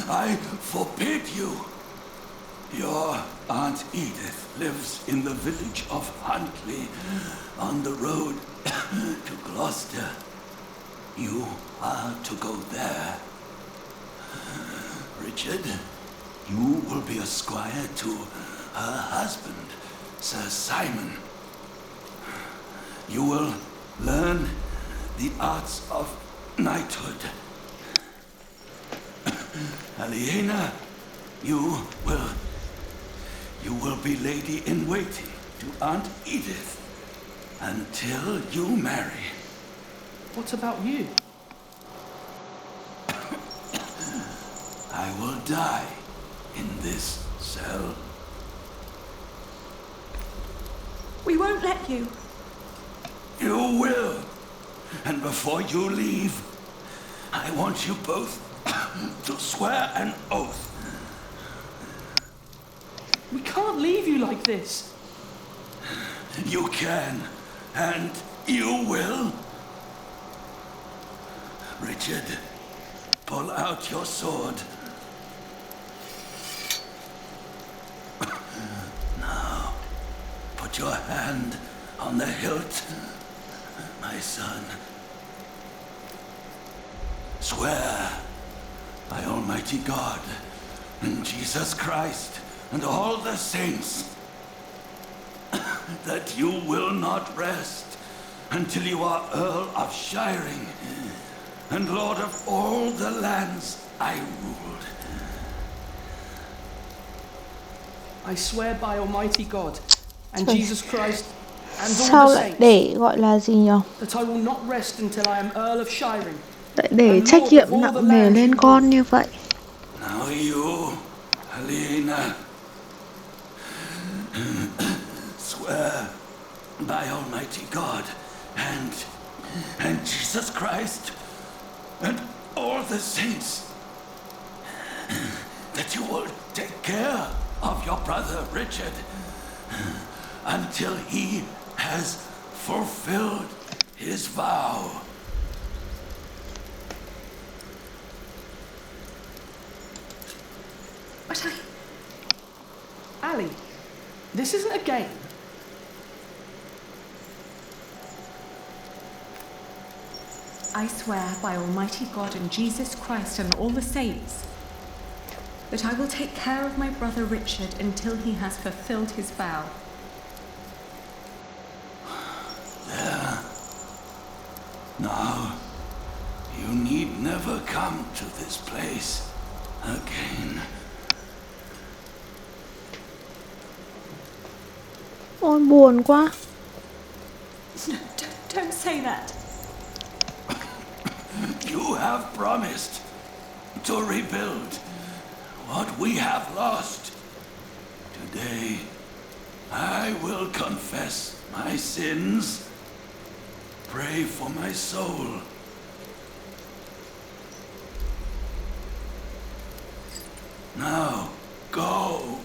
I forbid you. Your Aunt Edith lives in the village of Huntley on the road to Gloucester. You are to go there. Richard, you will be a squire to her husband, Sir Simon. You will learn the arts of knighthood. Aliena, you will be lady-in-waiting to Aunt Edith until you marry. What about you? I will die in this cell. We won't let you. You will. And before you leave, I want you both to swear an oath. We can't leave you like this. You can, and you will. Richard, pull out your sword. Now, put your hand on the hilt, my son. Swear by Almighty God and Jesus Christ and all the saints that you will not rest until you are Earl of Shiring and Lord of all the lands I ruled. I swear by Almighty God and Jesus Christ and all Sao the lại saints để gọi là gì nhỉ? that I will not rest until I am Earl of Shiring. Lại để trách nhiệm nặng nề lên con như vậy. Now you, Aliena, swear by Almighty God and Jesus Christ and all the saints that you will take care of your brother Richard until he has fulfilled his vow. But Ali, this isn't a game. I swear by Almighty God and Jesus Christ and all the saints that I will take care of my brother Richard until he has fulfilled his vow. There. Now, you need never come to this place again. Ôi buồn quá. No, don't say that. You have promised to rebuild what we have lost. Today, I will confess my sins. Pray for my soul. Now, go.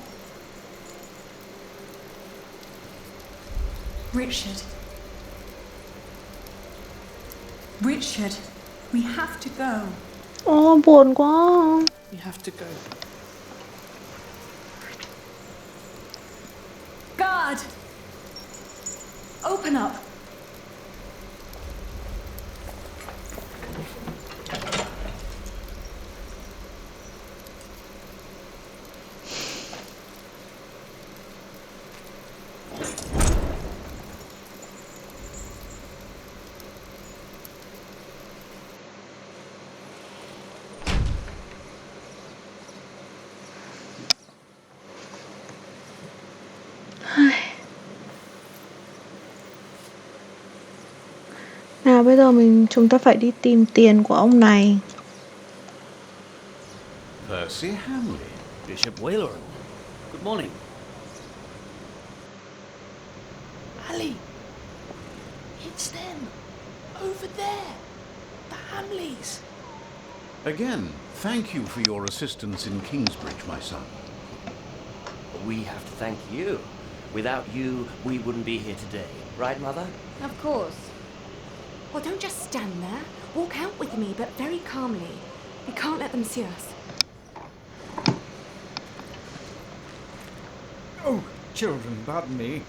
Richard. Richard, we have to go. Ôi buồn quá. We have to go. Guard! Open up. là bây giờ chúng ta phải đi tìm tiền của ông này. Percy Hamley. Bishop Whaleron. Good morning. Ali! It's them! Over there! The Hamleys! Again, thank you for your assistance in Kingsbridge, my son. We have to thank you. Without you, we wouldn't be here today. Right, Mother? Of course. Well, don't just stand there. Walk out with me, but very calmly. We can't let them see us. Oh, children, pardon me.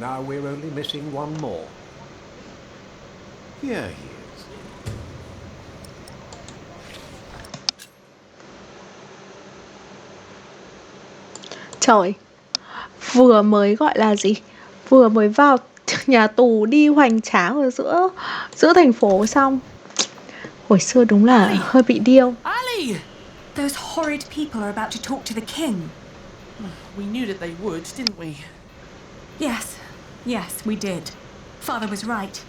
Now we're only missing one more. Here he is. Trời, vừa mới gọi là gì? Vừa mới vào nhà tù đi hoành tráng ở giữa thành phố xong. Hồi xưa đúng là hơi bị điêu. Ali! Those horrid people are about to talk to the king. We knew that they would, didn't we? Yes, we did. Father was right.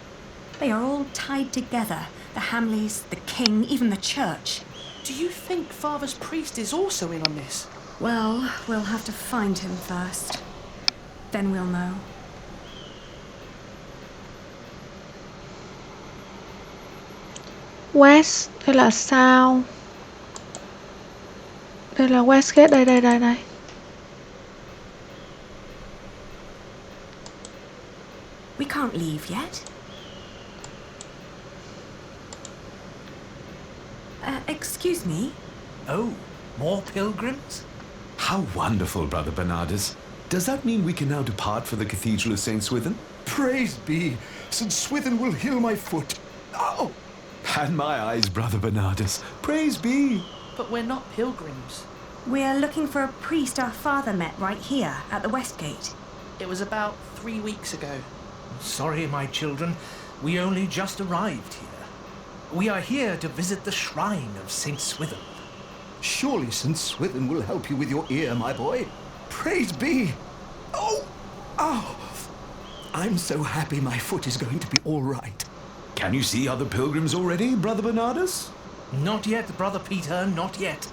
They are all tied together. The Hamleys, the king, even the church. Do you think Father's priest is also in on this? Well, we'll have to find him first. Then we'll know. West, đây là sao? Đây là Westgate, đây. We can't leave yet. Excuse me? Oh, more pilgrims? How wonderful, Brother Bernardus. Does that mean we can now depart for the Cathedral of St. Swithin? Praise be! St. Swithin will heal my foot. Oh! And my eyes, Brother Bernardus. Praise be! But we're not pilgrims. We're looking for a priest our father met right here at the West Gate. It was about 3 weeks ago. Sorry, my children. We only just arrived here. We are here to visit the shrine of St. Swithin. Surely St. Swithin will help you with your ear, my boy. Praise be! Oh! I'm so happy my foot is going to be all right. Can you see other pilgrims already, Brother Bernardus? Not yet, Brother Peter, not yet.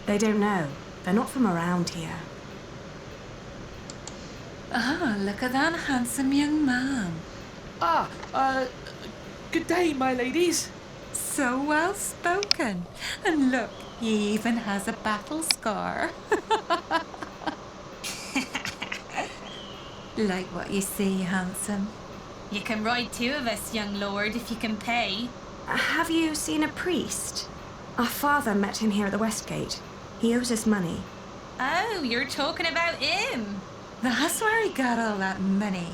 They don't know. They're not from around here. Ah, look at that handsome young man. Good day, my ladies. So well spoken. And look, he even has a battle scar. Like what you see, handsome. You can ride 2 of us, young lord, if you can pay. Have you seen a priest? Our father met him here at the West Gate. He owes us money. Oh, you're talking about him. That's where he got all that money.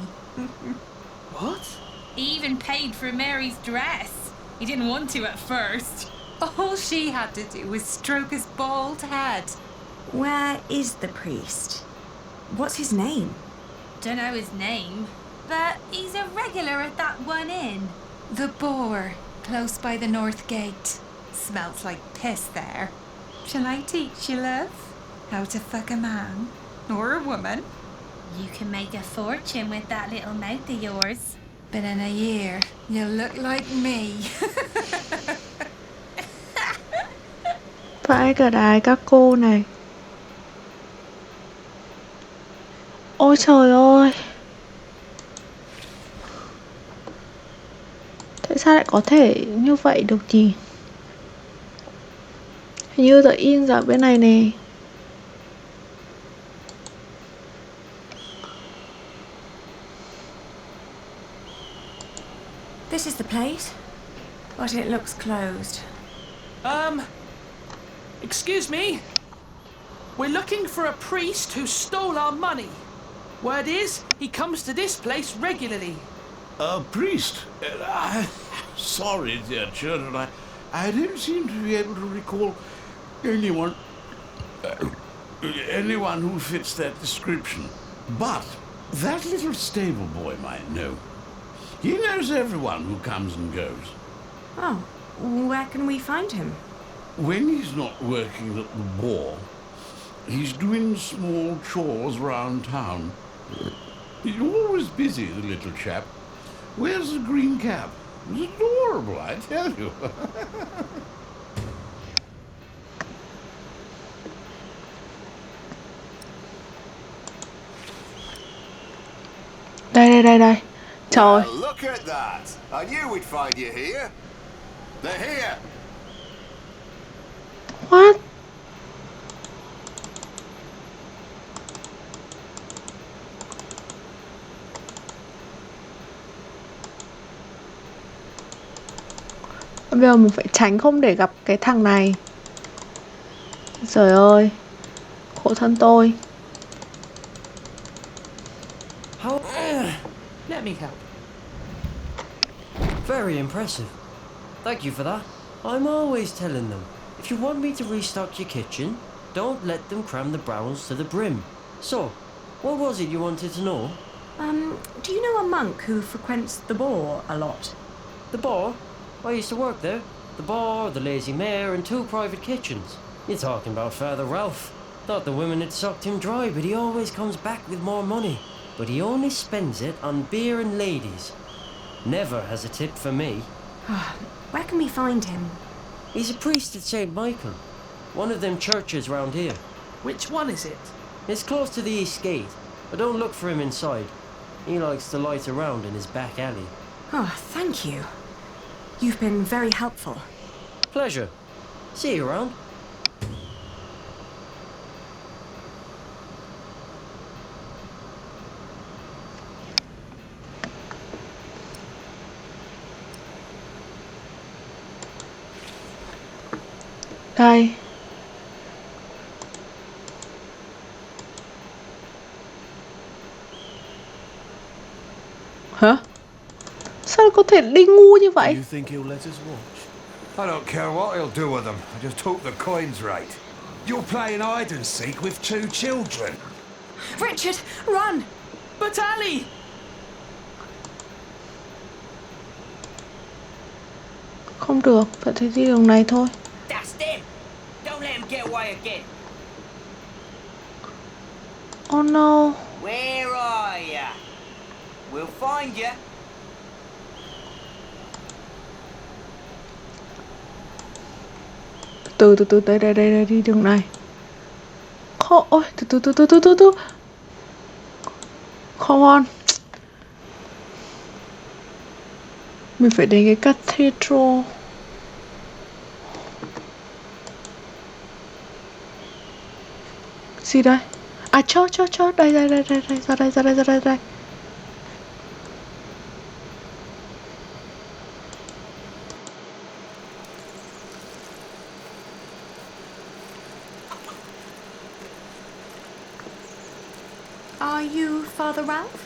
What? He even paid for Mary's dress. He didn't want to at first. All she had to do was stroke his bald head. Where is the priest? What's his name? Don't know his name, but he's a regular at that one inn. The Boar, close by the North Gate. Smells like piss there. Shall I teach you, love, how to fuck a man or a woman? You can make a fortune with that little mouth of yours. But in a year, you'll look like me. Vãi cả đái các cô này. Ôi trời ơi. Tại sao lại có thể như vậy được nhỉ? Hình như the in ở bên này nè. This is the place, but it looks closed. Excuse me? We're looking for a priest who stole our money. Word is, he comes to this place regularly. A priest? Sorry, dear children, I don't seem to be able to recall anyone who fits that description. But that little stable boy might know. He knows everyone who comes and goes. Oh, where can we find him? When he's not working at the war, he's doing small chores round town. He's always busy, the little chap. Wears a green cap. It's adorable, I tell you. Đây. Trời ơi. Well, look at that. I knew we'd find you here. They're here. What? Bây giờ mình phải tránh không để gặp cái thằng này. Trời ơi, khổ thân tôi. Let me help. Very impressive. Thank you for that. I'm always telling them, if you want me to restock your kitchen, don't let them cram the browns to the brim. So, what was it you wanted to know? Do you know a monk who frequents the bar a lot? The bar? I used to work there. The bar, the Lazy Mare, and 2 private kitchens. You're talking about Father Ralph. Thought the women had sucked him dry, but he always comes back with more money. But he only spends it on beer and ladies. Never has a tip for me. Where can we find him? He's a priest at St. Michael. One of them churches round here. Which one is it? It's close to the east gate, but don't look for him inside. He likes to light around in his back alley. Oh, thank you. You've been very helpful. Pleasure. See you around. Đây. Hả? Sao có thể đi ngu như vậy? You think he'll let us watch? I don't care what he'll do with them. I just hope the coin's right. You're playing hide and seek with 2 children. Richard, run! But Ali! Không được, phải đi đường này thôi. That's them. Don't let him get away again. Oh no. Where are ya? We'll find ya. Từ đây đi đường này. Ôi, từ. Come on. Mình phải đến cái cathedral. Gì đây? À church. Đây. Ra đây. Are you Father Ralph?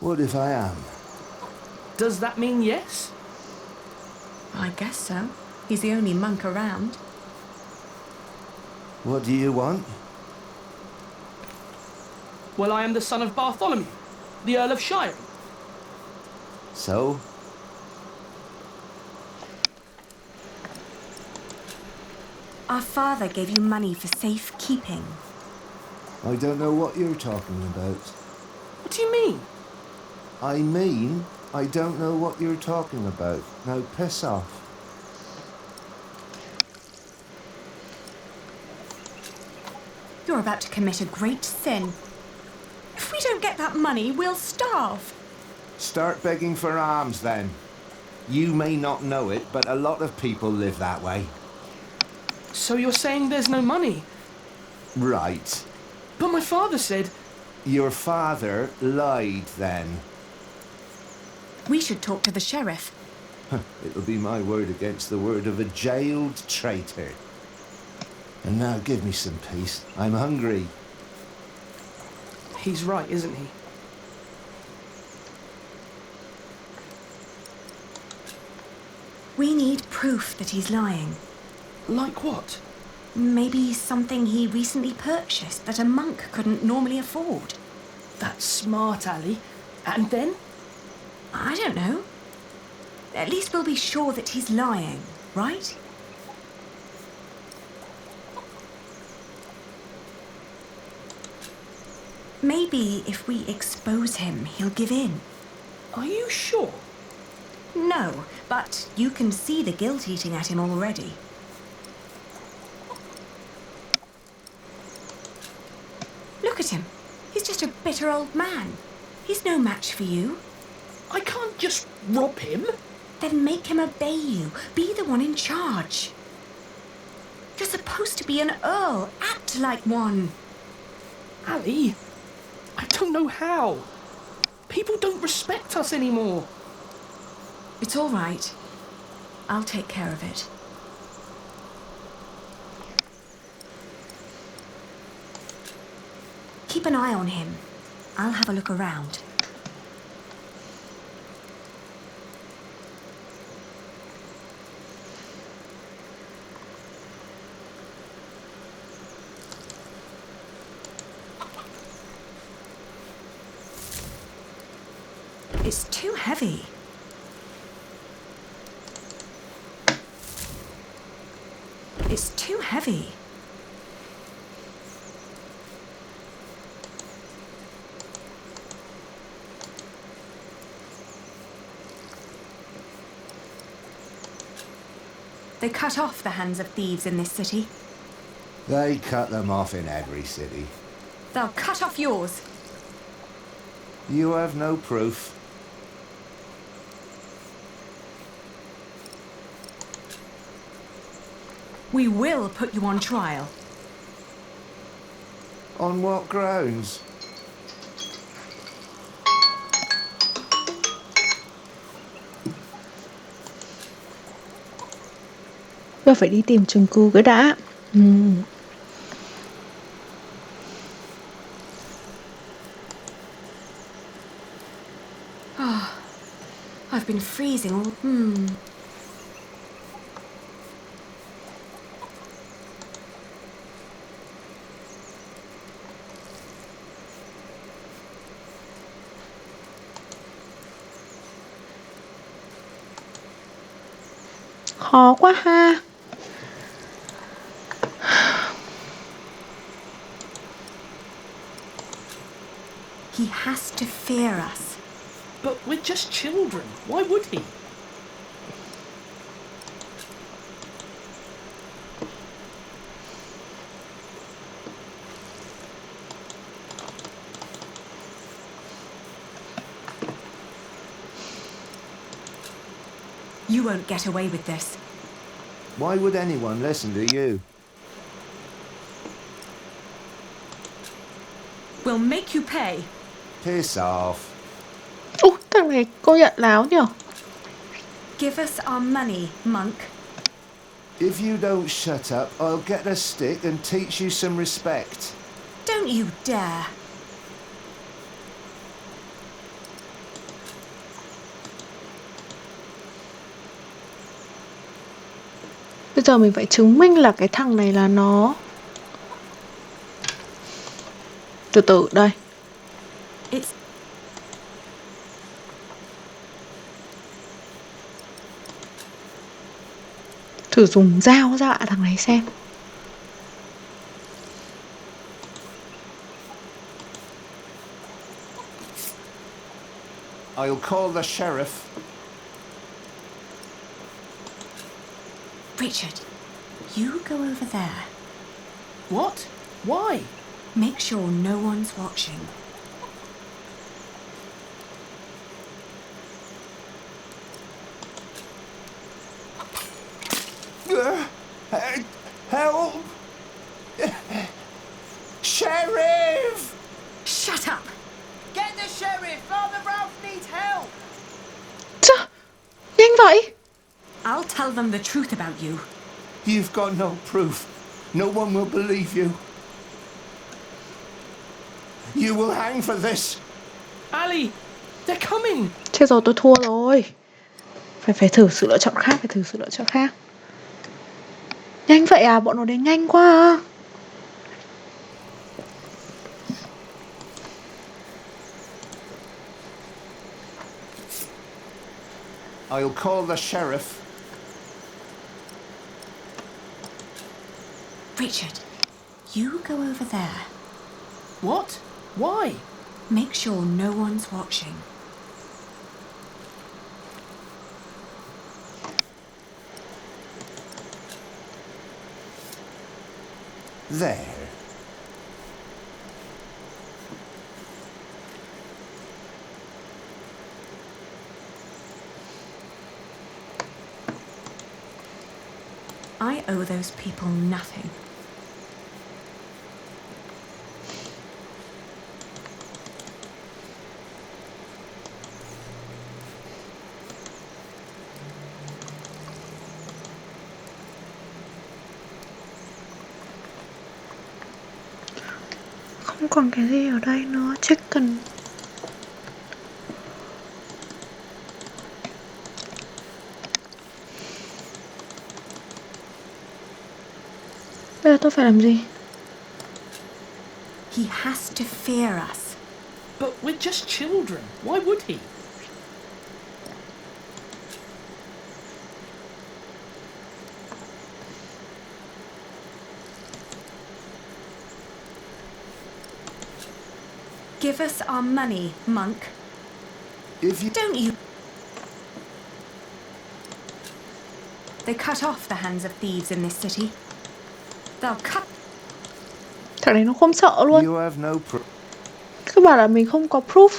What if I am? Does that mean yes? I guess so. He's the only monk around. What do you want? Well, I am the son of Bartholomew, the Earl of Shire. So? Our father gave you money for safekeeping. I don't know what you're talking about. What do you mean? I mean, I don't know what you're talking about. Now piss off. You're about to commit a great sin. If we don't get that money, we'll starve. Start begging for alms then. You may not know it, but a lot of people live that way. So you're saying there's no money? Right. But my father said... Your father lied then. We should talk to the sheriff. It'll be my word against the word of a jailed traitor. And now give me some peace. I'm hungry. He's right, isn't he? We need proof that he's lying. Like what? Maybe something he recently purchased that a monk couldn't normally afford. That's smart, Ali. And then? I don't know. At least we'll be sure that he's lying, right? Maybe if we expose him, he'll give in. Are you sure? No, but you can see the guilt eating at him already. Look at him. He's just a bitter old man. He's no match for you. I can't just rob him. Then make him obey you. Be the one in charge. You're supposed to be an earl. Act like one. Ali, I don't know how. People don't respect us anymore. It's all right. I'll take care of it. Keep an eye on him. I'll have a look around. It's too heavy. It's too heavy. They cut off the hands of thieves in this city. They cut them off in every city. They'll cut off yours. You have no proof. We will put you on trial. On what grounds? Giờ phải đi tìm chứng cứ cái đã. Oh, I've been freezing all... Khó quá ha. He has to fear us. But we're just children. Why would he? You won't get away with this. Why would anyone listen to you? We'll make you pay. Piss off. Thằng này cô nhận láo nhở. Give us our money, monk. If you don't shut up, I'll get a stick and teach you some respect. Don't you dare. Bây giờ mình phải chứng minh là cái thằng này là nó. Từ từ đây. Thử dùng dao dọa thằng này xem. I'll call the sheriff. Richard, you go over there. What? Why? Make sure no one's watching. Help! Sheriff! Shut up! Get the sheriff! Father Ralph needs help! Nhanh vậy! I'll tell them the truth about you. You've got no proof. No one will believe you. You will hang for this. Ali, they're coming. Chết rồi, tôi thua rồi. Phải thử sự lựa chọn khác, Nhanh vậy à, bọn nó đến nhanh quá à. I'll call the sheriff. Richard, you go over there. What? Why? Make sure no one's watching. There. I owe those people nothing. Không còn cái gì ở đây nữa. Chicken. Bây giờ tôi phải làm gì? He has to fear us. But we're just children. Why would he? Give us our money, monk. If you don't you... They cut off the hands of thieves in this city. They'll cut... Thằng này nó không sợ luôn. You have no proof. Cứ bảo là mình không có proof.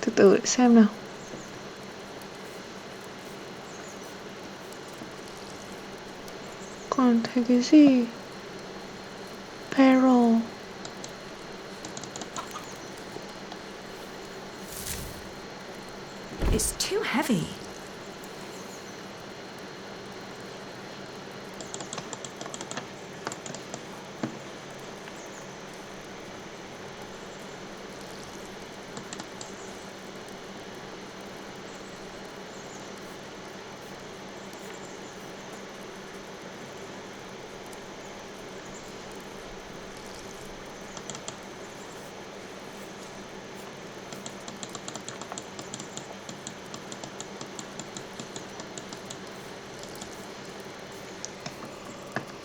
Từ từ để xem nào. Còn thấy cái gì? Peril. It's too heavy.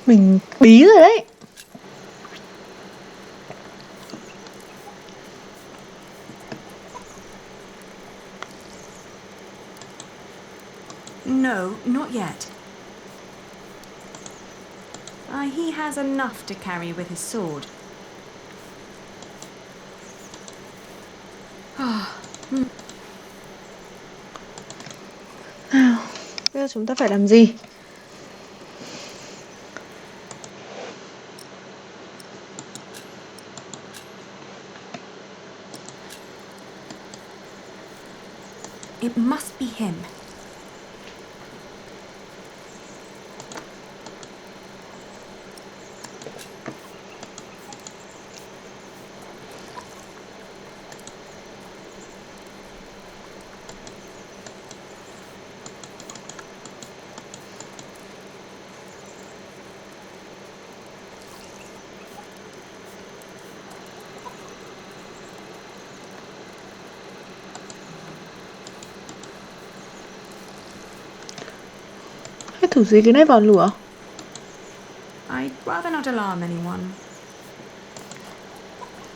Mình bí rồi đấy. No, not yet. He has enough to carry with his sword. Nào, bây giờ chúng ta phải làm gì? It must be him. Hãy thử dí cái này vào lửa. I'd rather not alarm anyone.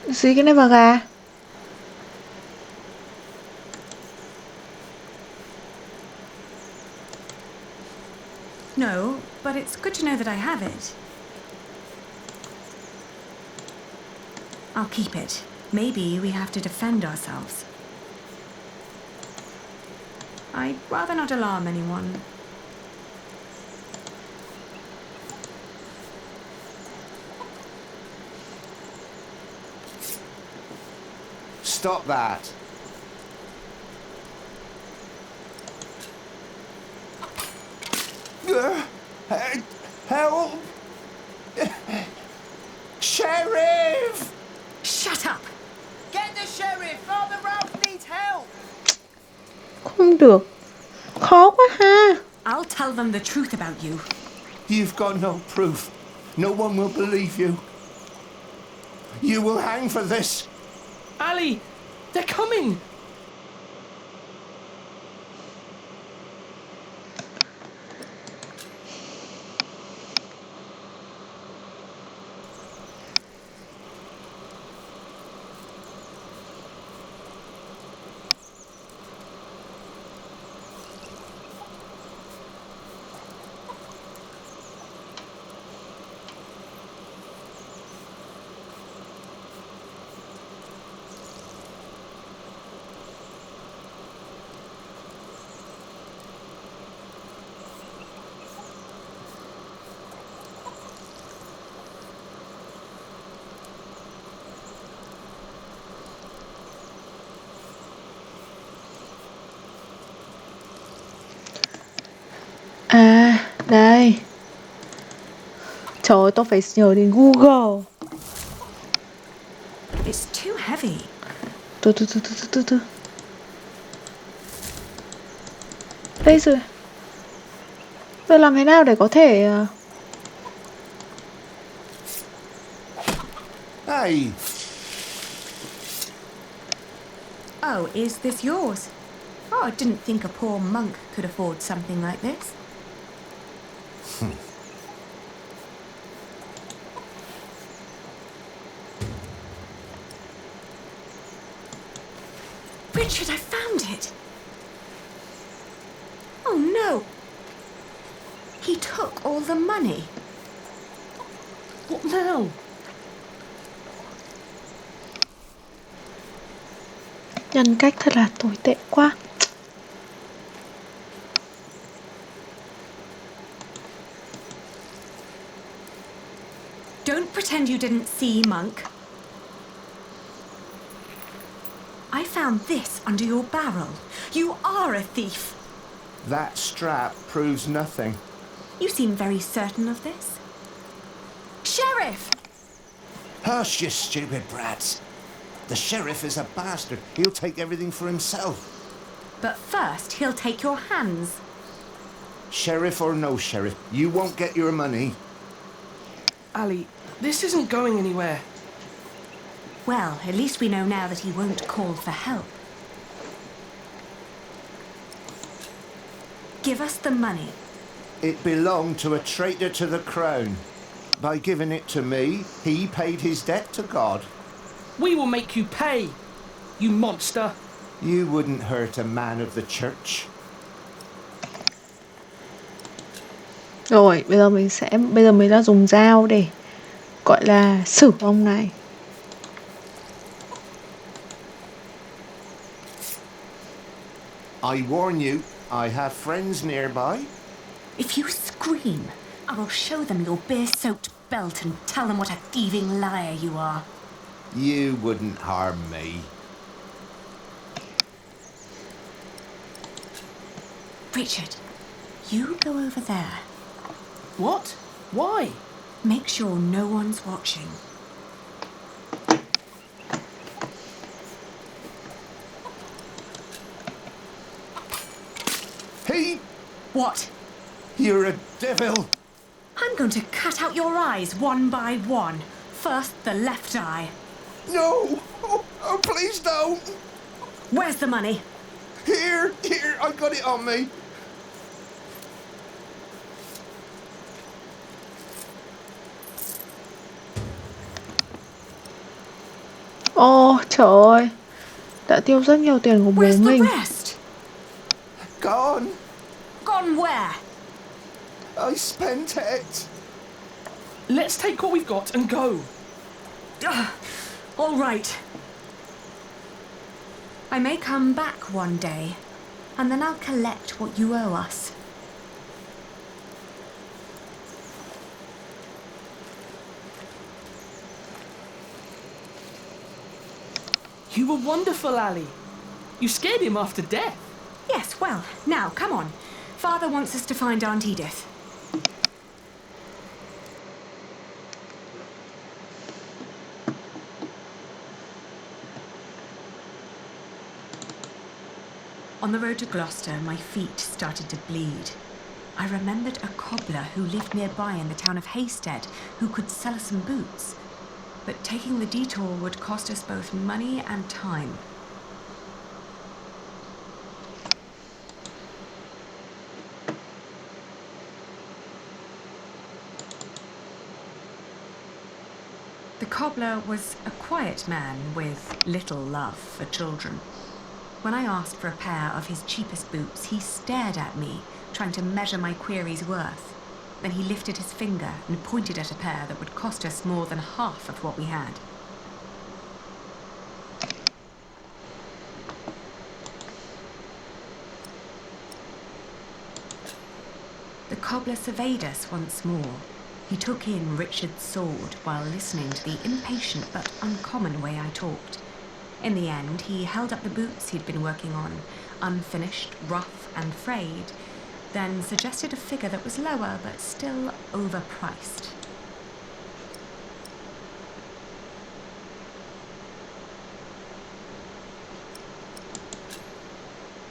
Dí cái này vào gà. No, but it's good to know that I have it. I'll keep it. Maybe we have to defend ourselves. I'd rather not alarm anyone. Stop that. Help! Sheriff! Shut up! Get the sheriff! Father Ralph needs help! Không được. Khó quá ha. I'll tell them the truth about you. You've got no proof. No one will believe you. You will hang for this. Ali! They're coming! Trời ơi, tôi phải nhờ đến Google. It's too heavy. Từ. Đây rồi. Tôi làm thế nào để có thể... Hey! Oh, is this yours? Oh, I didn't think a poor monk could afford something like this. Richard, I found it! Oh no! He took all the money. What now? Nhân cách thật là tồi tệ quá. Don't pretend you didn't see, monk. I found this under your barrel. You are a thief. That strap proves nothing. You seem very certain of this. Sheriff! Hush, you stupid brats. The sheriff is a bastard. He'll take everything for himself. But first, he'll take your hands. Sheriff or no sheriff, you won't get your money. Ali, this isn't going anywhere. Well, at least we know now that he won't call for help. Give us the money. It belonged to a traitor to the crown. By giving it to me, he paid his debt to God. We will make you pay, you monster. You wouldn't hurt a man of the church. Rồi, bây giờ mình đã dùng dao để gọi là xử ông này. I warn you, I have friends nearby. If you scream, I will show them your beer-soaked belt and tell them what a thieving liar you are. You wouldn't harm me. Richard, you go over there. What? Why? Make sure no one's watching. He... What? You're a devil. I'm going to cut out your eyes one by one. First, the left eye. No! Oh, please don't! Where's the money? Here, I got it on me. Ô, trời ơi. Đã tiêu rất nhiều tiền của bố mình. Gone. Gone where? I spent it. Let's take what we've got and go. All right. I may come back one day, and then I'll collect what you owe us. You were wonderful, Ali. You scared him after death. Yes, well, now, come on. Father wants us to find Aunt Edith. On the road to Gloucester, my feet started to bleed. I remembered a cobbler who lived nearby in the town of Hastead who could sell us some boots. But taking the detour would cost us both money and time. The cobbler was a quiet man with little love for children. When I asked for a pair of his cheapest boots, he stared at me, trying to measure my query's worth. Then he lifted his finger and pointed at a pair that would cost us more than half of what we had. The cobbler surveyed us once more. He took in Richard's sword while listening to the impatient but uncommon way I talked. In the end, he held up the boots he'd been working on, unfinished, rough and frayed, then suggested a figure that was lower but still overpriced.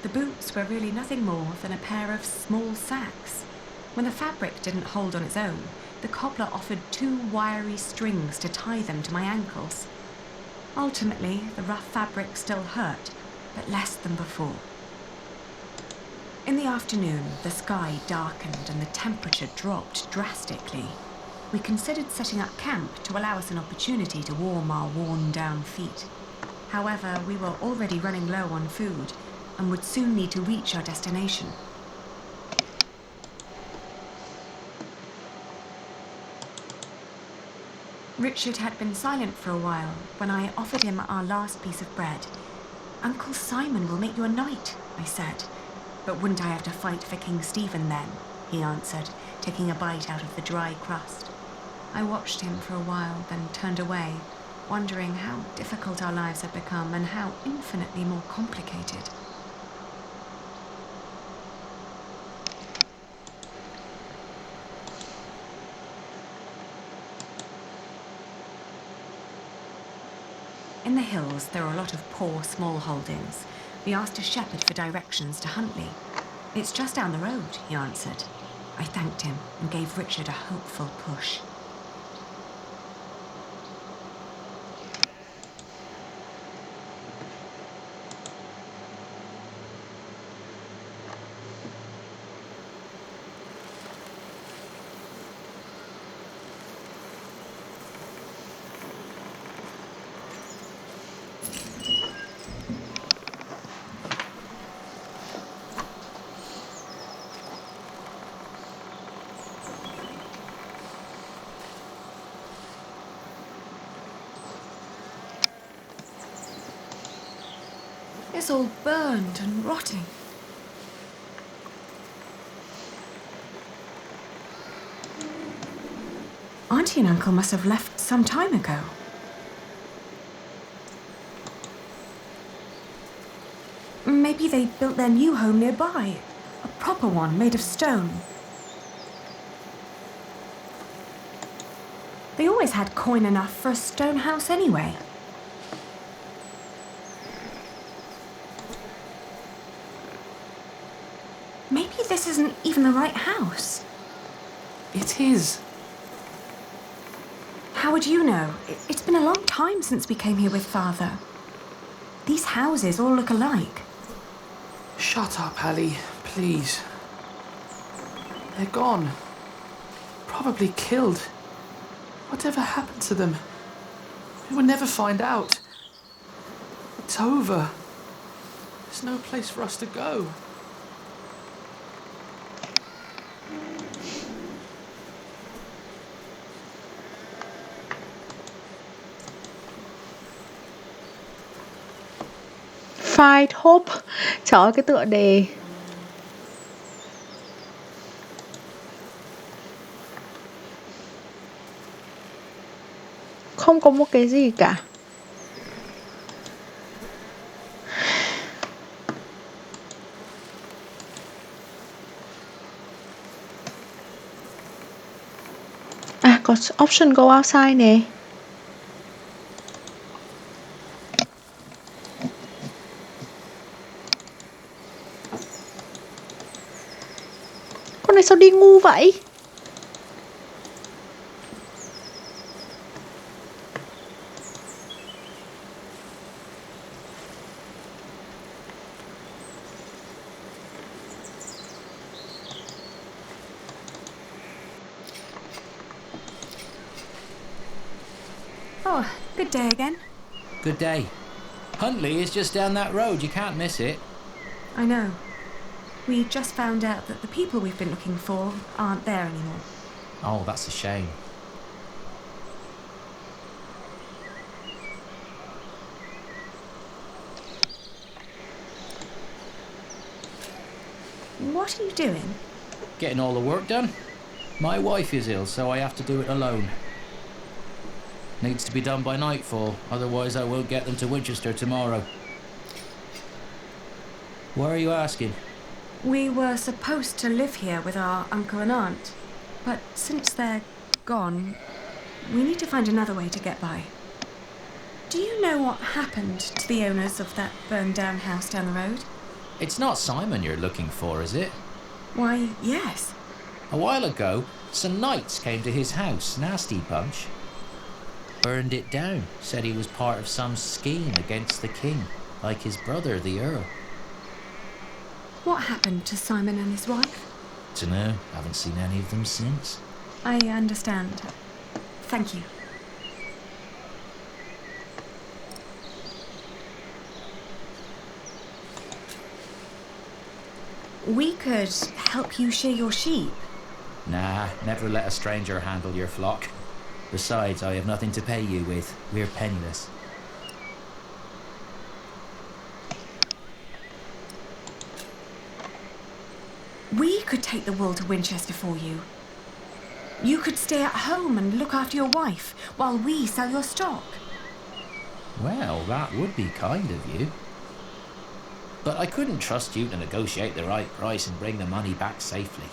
The boots were really nothing more than a pair of small sacks. When the fabric didn't hold on its own, the cobbler offered 2 wiry strings to tie them to my ankles. Ultimately, the rough fabric still hurt, but less than before. In the afternoon, the sky darkened and the temperature dropped drastically. We considered setting up camp to allow us an opportunity to warm our worn-down feet. However, we were already running low on food and would soon need to reach our destination. Richard had been silent for a while when I offered him our last piece of bread. "Uncle Simon will make you a knight," I said. "But wouldn't I have to fight for King Stephen then?" he answered, taking a bite out of the dry crust. I watched him for a while, then turned away, wondering how difficult our lives had become and how infinitely more complicated. In the hills, there are a lot of poor small holdings. We asked a shepherd for directions to Huntley. "It's just down the road," he answered. I thanked him and gave Richard a hopeful push. It's all burned and rotting. Auntie and Uncle must have left some time ago. Maybe they built their new home nearby. A proper one made of stone. They always had coin enough for a stone house anyway. Maybe this isn't even the right house. It is. How would you know? It's been a long time since we came here with Father. These houses all look alike. Shut up, Allie, please. They're gone. Probably killed. Whatever happened to them? We will never find out. It's over. There's no place for us to go. Find Hope. Trời ơi, cái tựa đề không có một cái gì cả. À, có option go outside nè. Con này sao đi ngu vậy? Oh, good day again. Good day. Huntley is just down that road. You can't miss it. I know. We just found out that the people we've been looking for aren't there anymore. Oh, that's a shame. What are you doing? Getting all the work done. My wife is ill, so I have to do it alone. Needs to be done by nightfall, otherwise I won't get them to Winchester tomorrow. Why are you asking? We were supposed to live here with our uncle and aunt, but since they're gone, we need to find another way to get by. Do you know what happened to the owners of that burned-down house down the road? It's not Simon you're looking for, is it? Why, yes. A while ago, some knights came to his house, nasty bunch. Burned it down, said he was part of some scheme against the king, like his brother, the Earl. What happened to Simon and his wife? Dunno, haven't seen any of them since. I understand. Thank you. We could help you shear your sheep. Nah, never let a stranger handle your flock. Besides, I have nothing to pay you with. We're penniless. We could take the wool to Winchester for you. You could stay at home and look after your wife while we sell your stock. Well, that would be kind of you. But I couldn't trust you to negotiate the right price and bring the money back safely.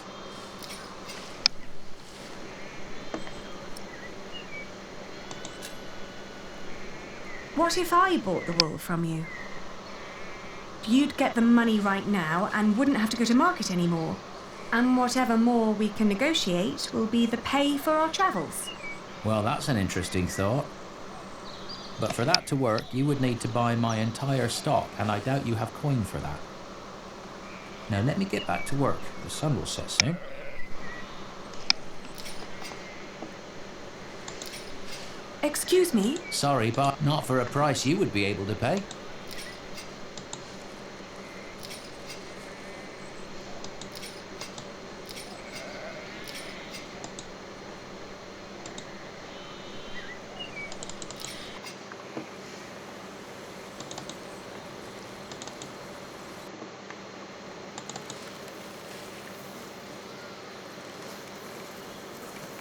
What if I bought the wool from you? You'd get the money right now and wouldn't have to go to market anymore. And whatever more we can negotiate will be the pay for our travels. Well, that's an interesting thought. But for that to work, you would need to buy my entire stock, and I doubt you have coin for that. Now let me get back to work. The sun will set soon. Excuse me? Sorry, but not for a price you would be able to pay.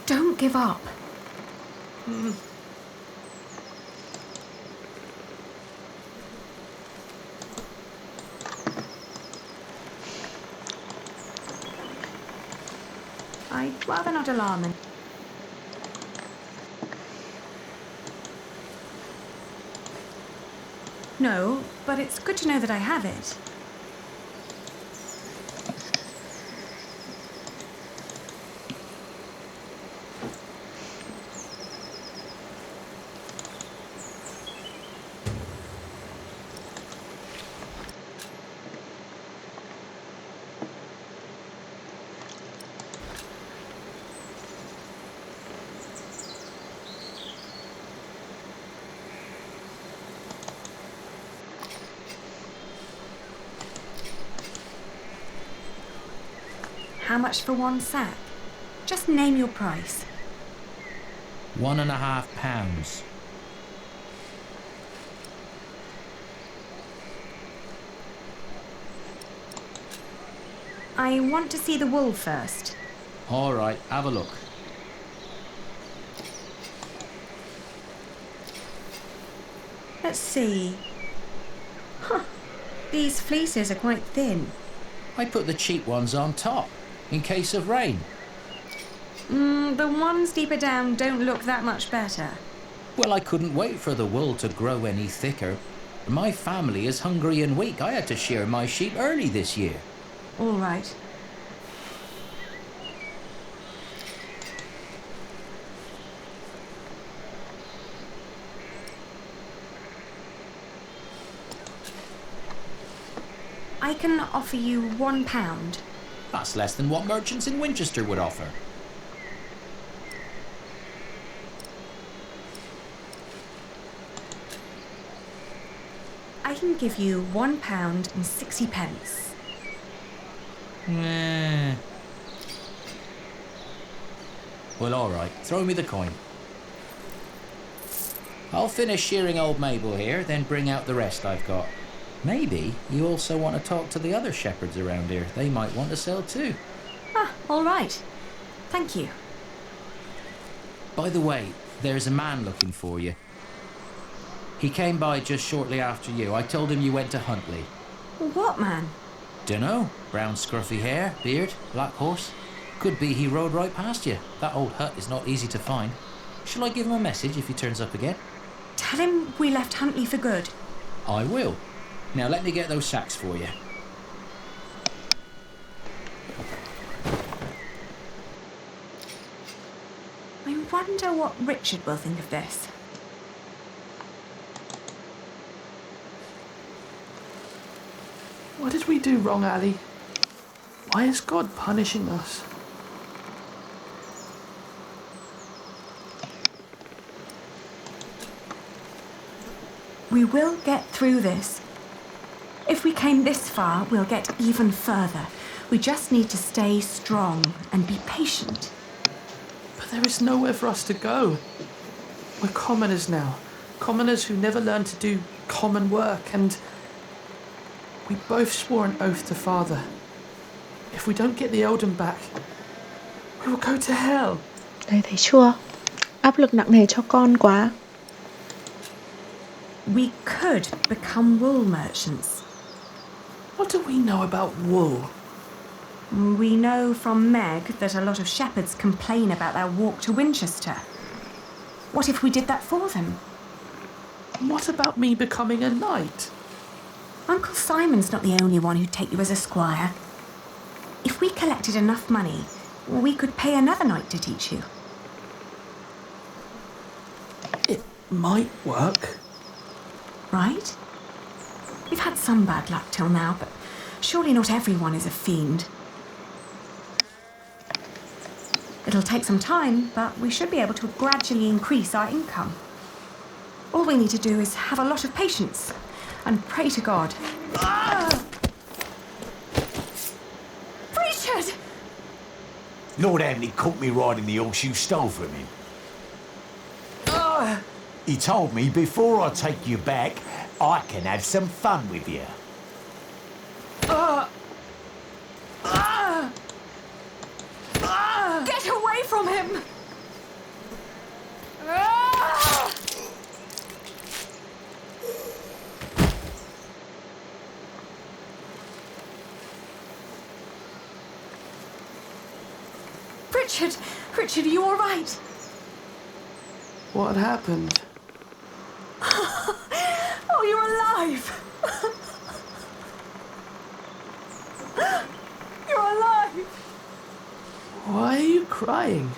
Don't give up. I'd rather not alarm him. No, but it's good to know that I have it. How much for one sack? Just name your price. £1.50. I want to see the wool first. All right, have a look. Let's see. Huh. These fleeces are quite thin. I put the cheap ones on top, in case of rain. The ones deeper down don't look that much better. Well, I couldn't wait for the wool to grow any thicker. My family is hungry and weak. I had to shear my sheep early this year. All right. I can offer you £1. That's less than what merchants in Winchester would offer. I can give you £1.60. Well, all right. Throw me the coin. I'll finish shearing old Mabel here, then bring out the rest I've got. Maybe you also want to talk to the other shepherds around here. They might want to sell too. Ah, all right. Thank you. By the way, there's a man looking for you. He came by just shortly after you. I told him you went to Huntley. What man? Dunno. Brown scruffy hair, beard, black horse. Could be he rode right past you. That old hut is not easy to find. Shall I give him a message if he turns up again? Tell him we left Huntley for good. I will. Now let me get those sacks for you. wonder what Richard will think of this. What did we do wrong, Ali? Why is God punishing us? We will get through this. If we came this far, we'll get even further. We just need to stay strong and be patient. But there is nowhere for us to go. We're commoners now. Commoners who never learned to do common work, and we both swore an oath to Father. If we don't get the Eldon back, we will go to hell. Đấy, thấy chưa? Áp lực nặng nề cho con quá. We could become wool merchants. What do we know about wool? We know from Meg that a lot of shepherds complain about their walk to Winchester. What if we did that for them? What about me becoming a knight? Uncle Simon's not the only one who'd take you as a squire. If we collected enough money, we could pay another knight to teach you. It might work. Right? We've had some bad luck till now, but surely not everyone is a fiend. It'll take some time, but we should be able to gradually increase our income. All we need to do is have a lot of patience and pray to God. Richard! Lord Anthony caught me riding the horse you stole from him. He told me before I take you back, I can have some fun with you. Get away from him! Richard, are you all right? What happened? Oh, you're alive! You're alive! Why are you crying?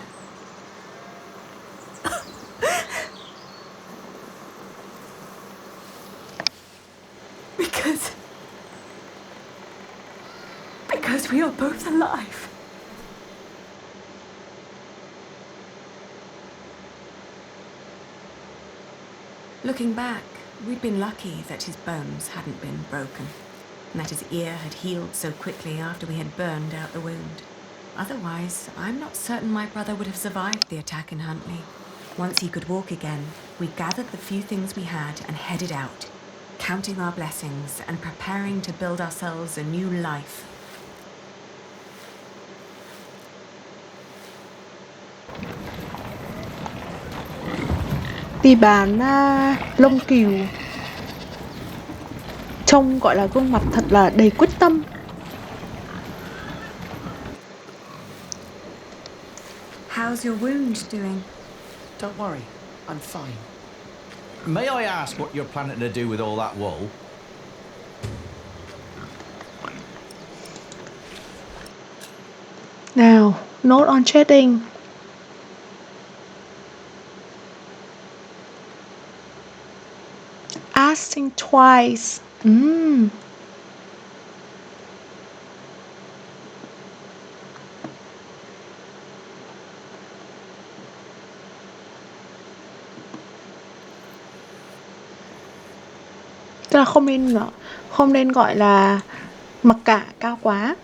Because we are both alive. Looking back, we'd been lucky that his bones hadn't been broken, and that his ear had healed so quickly after we had burned out the wound. Otherwise, I'm not certain my brother would have survived the attack in Huntley. Once he could walk again, we gathered the few things we had and headed out, counting our blessings and preparing to build ourselves a new life. Đi bán lông cừu. Trông gọi là gương mặt thật là đầy quyết tâm. How's your wound doing? Don't worry, I'm fine. May I ask what you're planning to do with all that wool? Nào, note on trading. Asking twice. Tức là không nên gọi là mặc cả cao quá.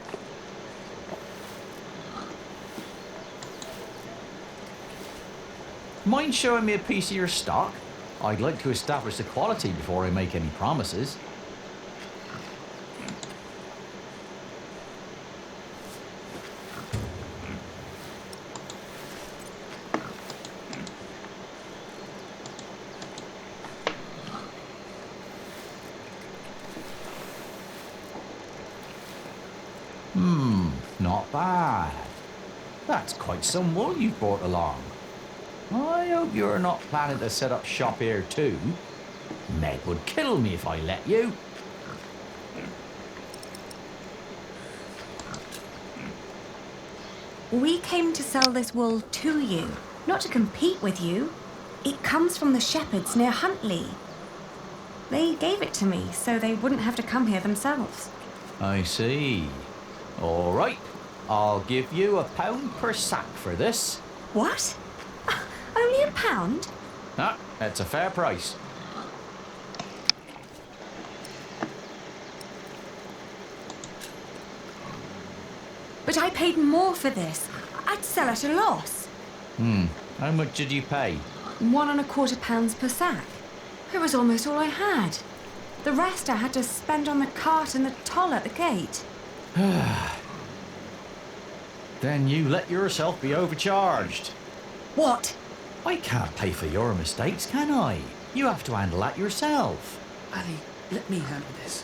Mind showing me a piece of your stock? I'd like to establish the quality before I make any promises. Not bad. That's quite some wool you've brought along. I hope you're not planning to set up shop here too. Meg would kill me if I let you. We came to sell this wool to you, not to compete with you. It comes from the shepherds near Huntley. They gave it to me so they wouldn't have to come here themselves. I see. All right. I'll give you £1 per sack for this. What? Only £1? Ah, that's a fair price. But I paid more for this. I'd sell at a loss. How much did you pay? £1.25 per sack. It was almost all I had. The rest I had to spend on the cart and the toll at the gate. Then you let yourself be overcharged. What? I can't pay for your mistakes, can I? You have to handle that yourself. Ali, let me handle this.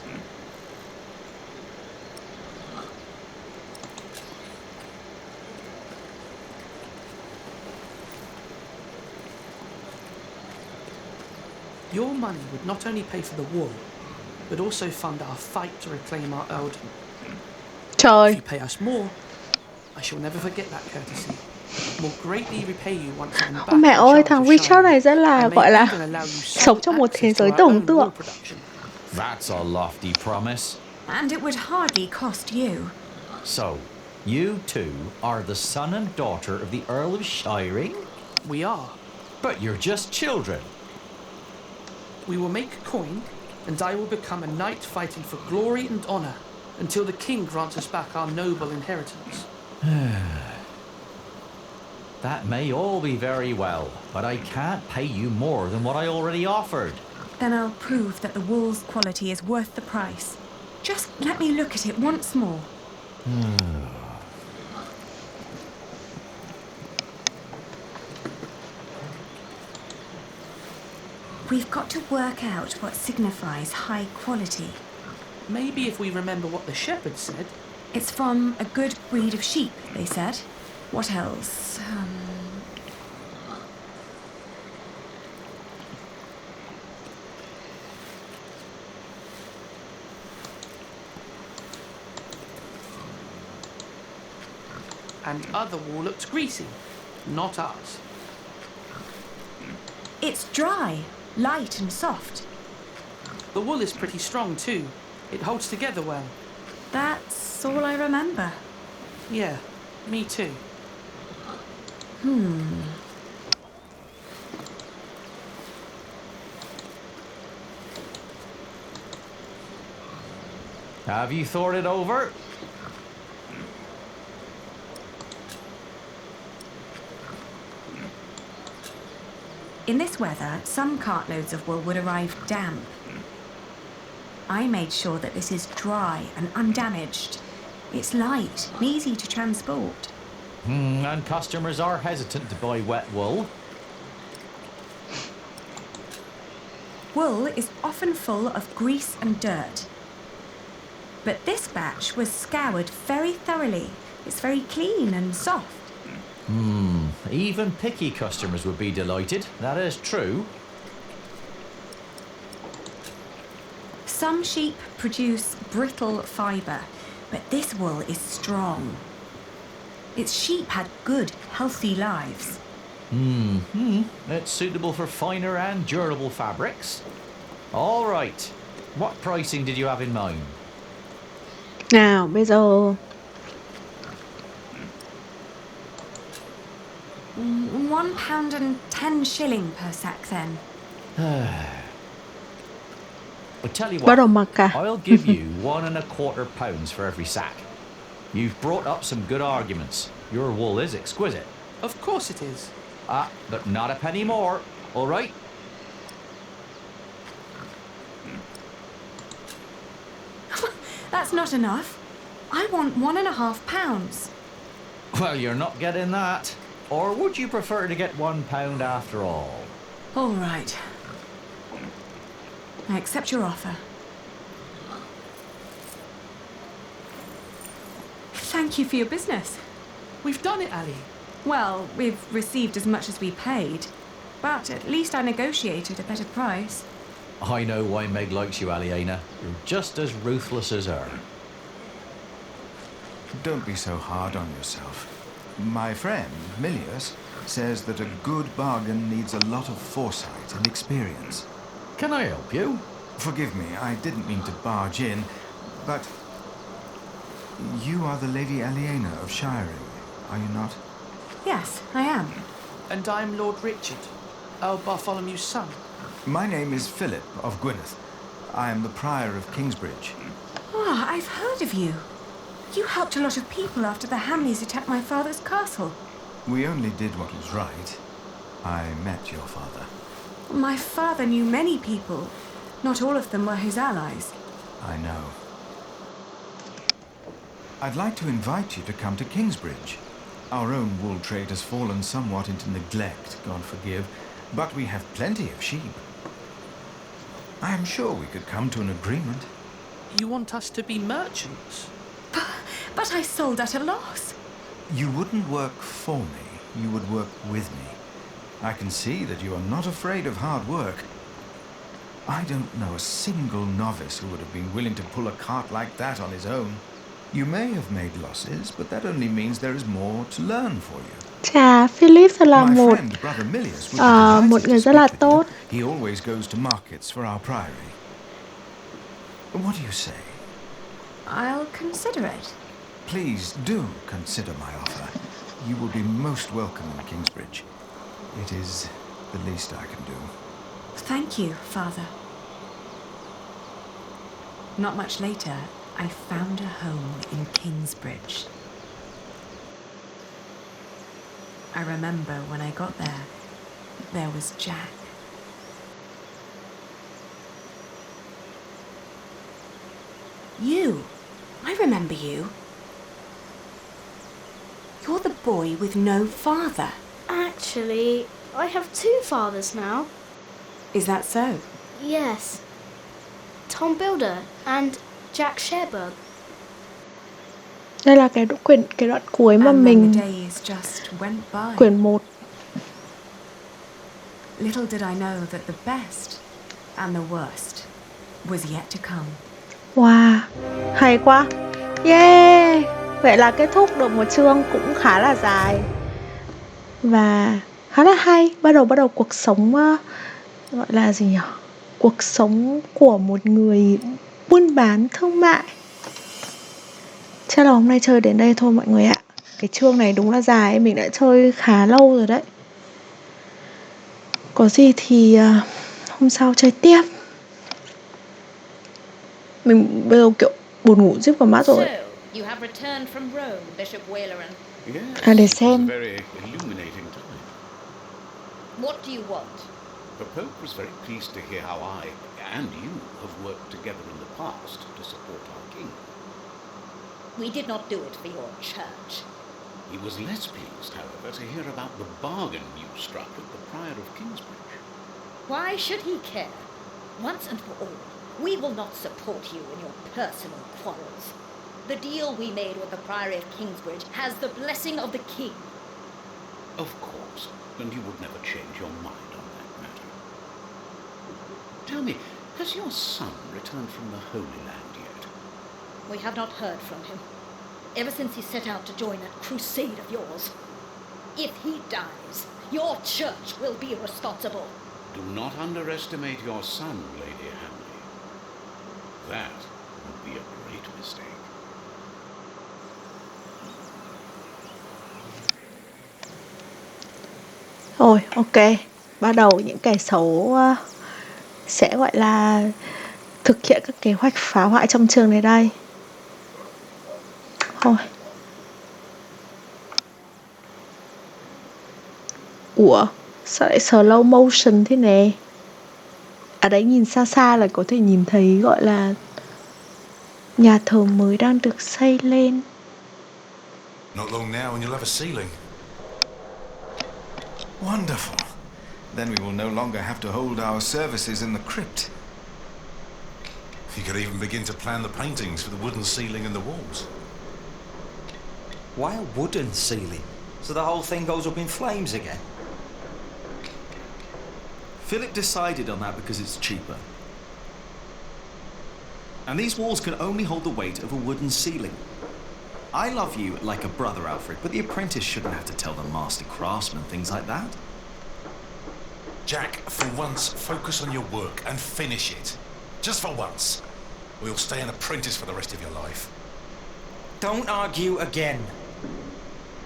Your money would not only pay for the wool, but also fund our fight to reclaim our earldom. Trời. If you pay us more, I shall never forget that courtesy. Will greatly repay you once I'm back. Mẹ ơi, thằng Richard này rất là gọi là sống trong một thế giới tưởng tượng. That's a lofty promise. And it would hardly cost you. So, you two are the son and daughter of the Earl of Shiring? We are. But you're just children. We will make coin, and I will become a knight fighting for glory and honor until the king grants us back our noble inheritance. That may all be very well, but I can't pay you more than what I already offered. Then I'll prove that the wool's quality is worth the price. Just let me look at it once more. We've got to work out what signifies high quality. Maybe if we remember what the shepherds said. It's from a good breed of sheep, they said. What else? And other wool looks greasy, not ours. It's dry, light and soft. The wool is pretty strong too. It holds together well. That's all I remember. Yeah, me too. Have you thought it over? In this weather, some cartloads of wool would arrive damp. I made sure that this is dry and undamaged. It's light and easy to transport. And customers are hesitant to buy wet wool. Wool is often full of grease and dirt. But this batch was scoured very thoroughly. It's very clean and soft. Even picky customers would be delighted. That is true. Some sheep produce brittle fibre, but this wool is strong. Its sheep had good, healthy lives. It's suitable for finer and durable fabrics. All right. What pricing did you have in mind? Nào, bây giờ £1.10 per sack then. I'll tell you bắt đầu what, mặc cả. I'll give you £1.25 for every sack. You've brought up some good arguments. Your wool is exquisite. Of course it is. But not a penny more, all right? That's not enough. I want £1.50. Well, you're not getting that. Or would you prefer to get £1 after all? All right. I accept your offer. Thank you for your business. We've done it, Ali. Well, we've received as much as we paid, but at least I negotiated a better price. I know why Meg likes you, Aliena. You're just as ruthless as her. Don't be so hard on yourself. My friend, Milius, says that a good bargain needs a lot of foresight and experience. Can I help you? Forgive me, I didn't mean to barge in, but you are the Lady Aliena of Shiring, are you not? Yes, I am. And I'm Lord Richard, Earl Bartholomew's son. My name is Philip of Gwynedd. I am the Prior of Kingsbridge. Ah, I've heard of you. You helped a lot of people after the Hamleys attacked my father's castle. We only did what was right. I met your father. My father knew many people. Not all of them were his allies. I know. I'd like to invite you to come to Kingsbridge. Our own wool trade has fallen somewhat into neglect, God forgive, but we have plenty of sheep. I am sure we could come to an agreement. You want us to be merchants? But I sold at a loss. You wouldn't work for me, you would work with me. I can see that you are not afraid of hard work. I don't know a single novice who would have been willing to pull a cart like that on his own. You may have made losses, but that only means there is more to learn for you. Chà, Philip là một người rất là tốt. He always goes to markets for our priory. What do you say? I'll consider it. Please do consider my offer. You will be most welcome in Kingsbridge. It is the least I can do. Thank you, Father. Not much later, I found a home in Kingsbridge. I remember when I got there was Jack. You! I remember you. You're the boy with no father. Actually, I have two fathers now. Is that so? Yes. Tom Builder and Jack Sherberg. Đây là cái đoạn cuối mà mình quyển 1. Little did I know that the best and the worst was yet to come. Wow, hay quá. Yeah. Vậy là kết thúc được một chương cũng khá là dài và khá là hay. Bắt đầu cuộc sống gọi là gì nhỉ? Cuộc sống của một người buôn bán thương mại. Chắc là hôm nay chơi đến đây thôi mọi người ạ. Cái chương này đúng là dài, mình đã chơi khá lâu rồi đấy. Có gì thì hôm sau chơi tiếp. Mình bây giờ kiểu buồn ngủ díp vào mắt rồi. You have returned from Rome, Bishop Waleran. Yes, để xem. Very illuminating time. What do you want? The Pope was very pleased to hear how I and you have worked together in the past to support our king. We did not do it for your church. He was less pleased, however, to hear about the bargain you struck with the Prior of Kingsbridge. Why should he care? Once and for all, we will not support you in your personal quarrels. The deal we made with the Priory of Kingsbridge has the blessing of the king. Of course, and you would never change your mind on that matter. Tell me, has your son returned from the Holy Land yet? We have not heard from him, ever since he set out to join that crusade of yours. If he dies, your church will be responsible. Do not underestimate your son, Lady Hamley. That would be a great mistake. Rồi, ok. Bắt đầu những kẻ xấu sẽ gọi là thực hiện các kế hoạch phá hoại trong trường này đây. Thôi. Ủa, sao lại slow motion thế này? À đấy, nhìn xa xa là có thể nhìn thấy gọi là nhà thờ mới đang được xây lên. Not long now and you'll have a ceiling. Wonderful. Then we will no longer have to hold our services in the crypt. You could even begin to plan the paintings for the wooden ceiling and the walls. Why a wooden ceiling? So the whole thing goes up in flames again? Philip decided on that because it's cheaper. And these walls can only hold the weight of a wooden ceiling. I love you like a brother, Alfred, but the apprentice shouldn't have to tell the master craftsman things like that. Jack, for once, focus on your work and finish it. Just for once. Or you'll stay an apprentice for the rest of your life. Don't argue again.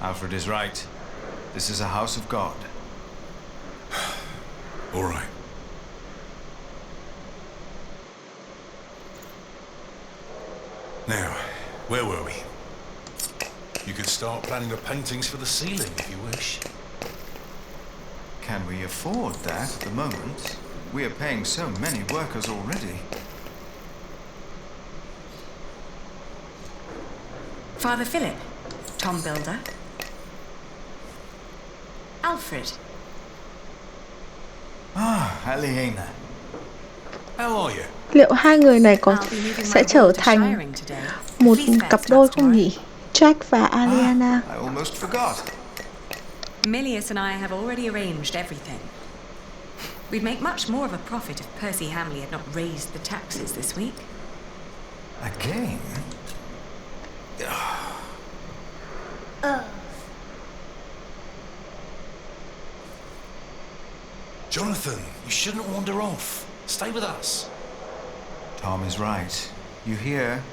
Alfred is right. This is a house of God. All right. Now, where were we? You could start planning the paintings for the ceiling if you wish. Can we afford that at the moment? We are paying so many workers already. Father Philip, Tom Builder. Alfred. Aliena. How are you? Liệu hai người này có sẽ trở thành một cặp đôi không nhỉ? Jack và Aliena. I almost forgot. Milius and I have already arranged everything. We'd make much more of a profit if Percy Hamley had not raised the taxes this week. Again? Jonathan, you shouldn't wander off. Stay with us. Tom is right. You hear?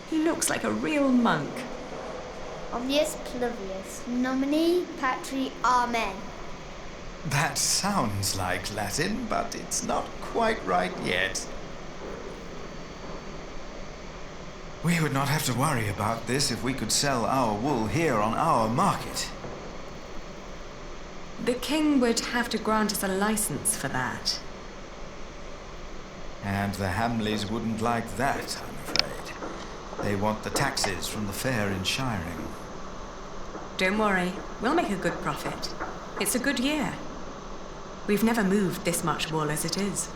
He looks like a real monk. Omnius Pluvius, nomine patri amen. That sounds like Latin, but it's not quite right yet. We would not have to worry about this if we could sell our wool here on our market. The king would have to grant us a license for that. And the Hamleys wouldn't like that, I'm afraid. They want the taxes from the fair in Shiring. Don't worry, we'll make a good profit. It's a good year. We've never moved this much wool as it is.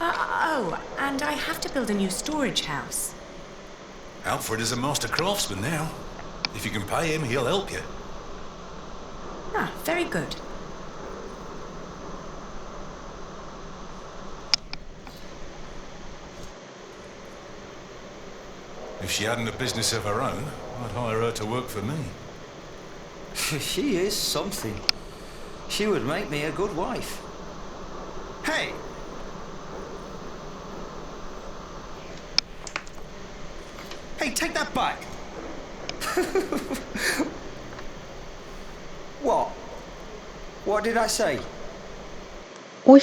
Oh, and I have to build a new storage house. Alfred is a master craftsman now. If you can pay him, he'll help you. Ah, very good. If she hadn't a business of her own, I'd hire her to work for me. She is something. She would make me a good wife. Hey! Hey, take that back! What? What did I say? Ui.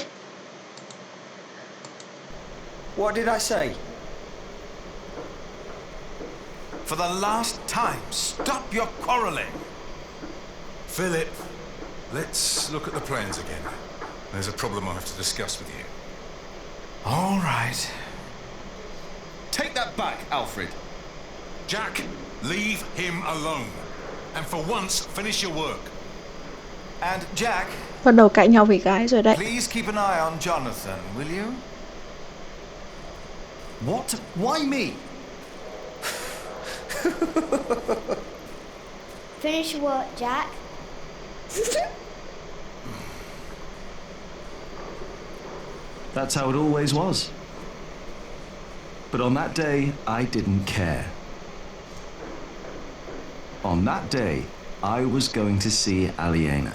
What did I say? For the last time, stop your quarreling. Philip, let's look at the plans again. There's a problem I have to discuss with you. All right. Take that back, Alfred. Jack, leave him alone. And for once, finish your work. And Jack, Bắt đầu cãi nhau vì gái rồi đấy. please keep an eye on Jonathan, will you? What? Why me? Finish your work, Jack. That's how it always was. But on that day, I didn't care. On that day, I was going to see Aliena.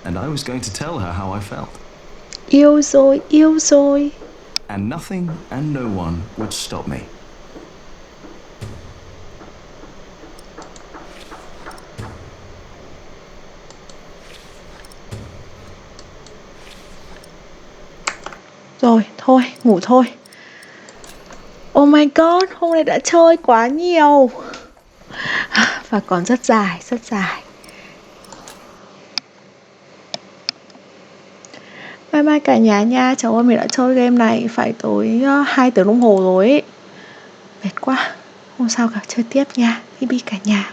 And I was going to tell her how I felt. Yêu rồi, yêu rồi. And nothing and no one would stop me. Rồi, thôi, ngủ thôi. Oh my god, hôm nay đã chơi quá nhiều. Và còn rất dài, rất dài. Bye bye cả nhà nha. Cháu ơi, mình đã chơi game này phải tới 2 tiếng đồng hồ rồi ấy. Mệt quá. Không sao cả, chơi tiếp nha. Bye bye cả nhà.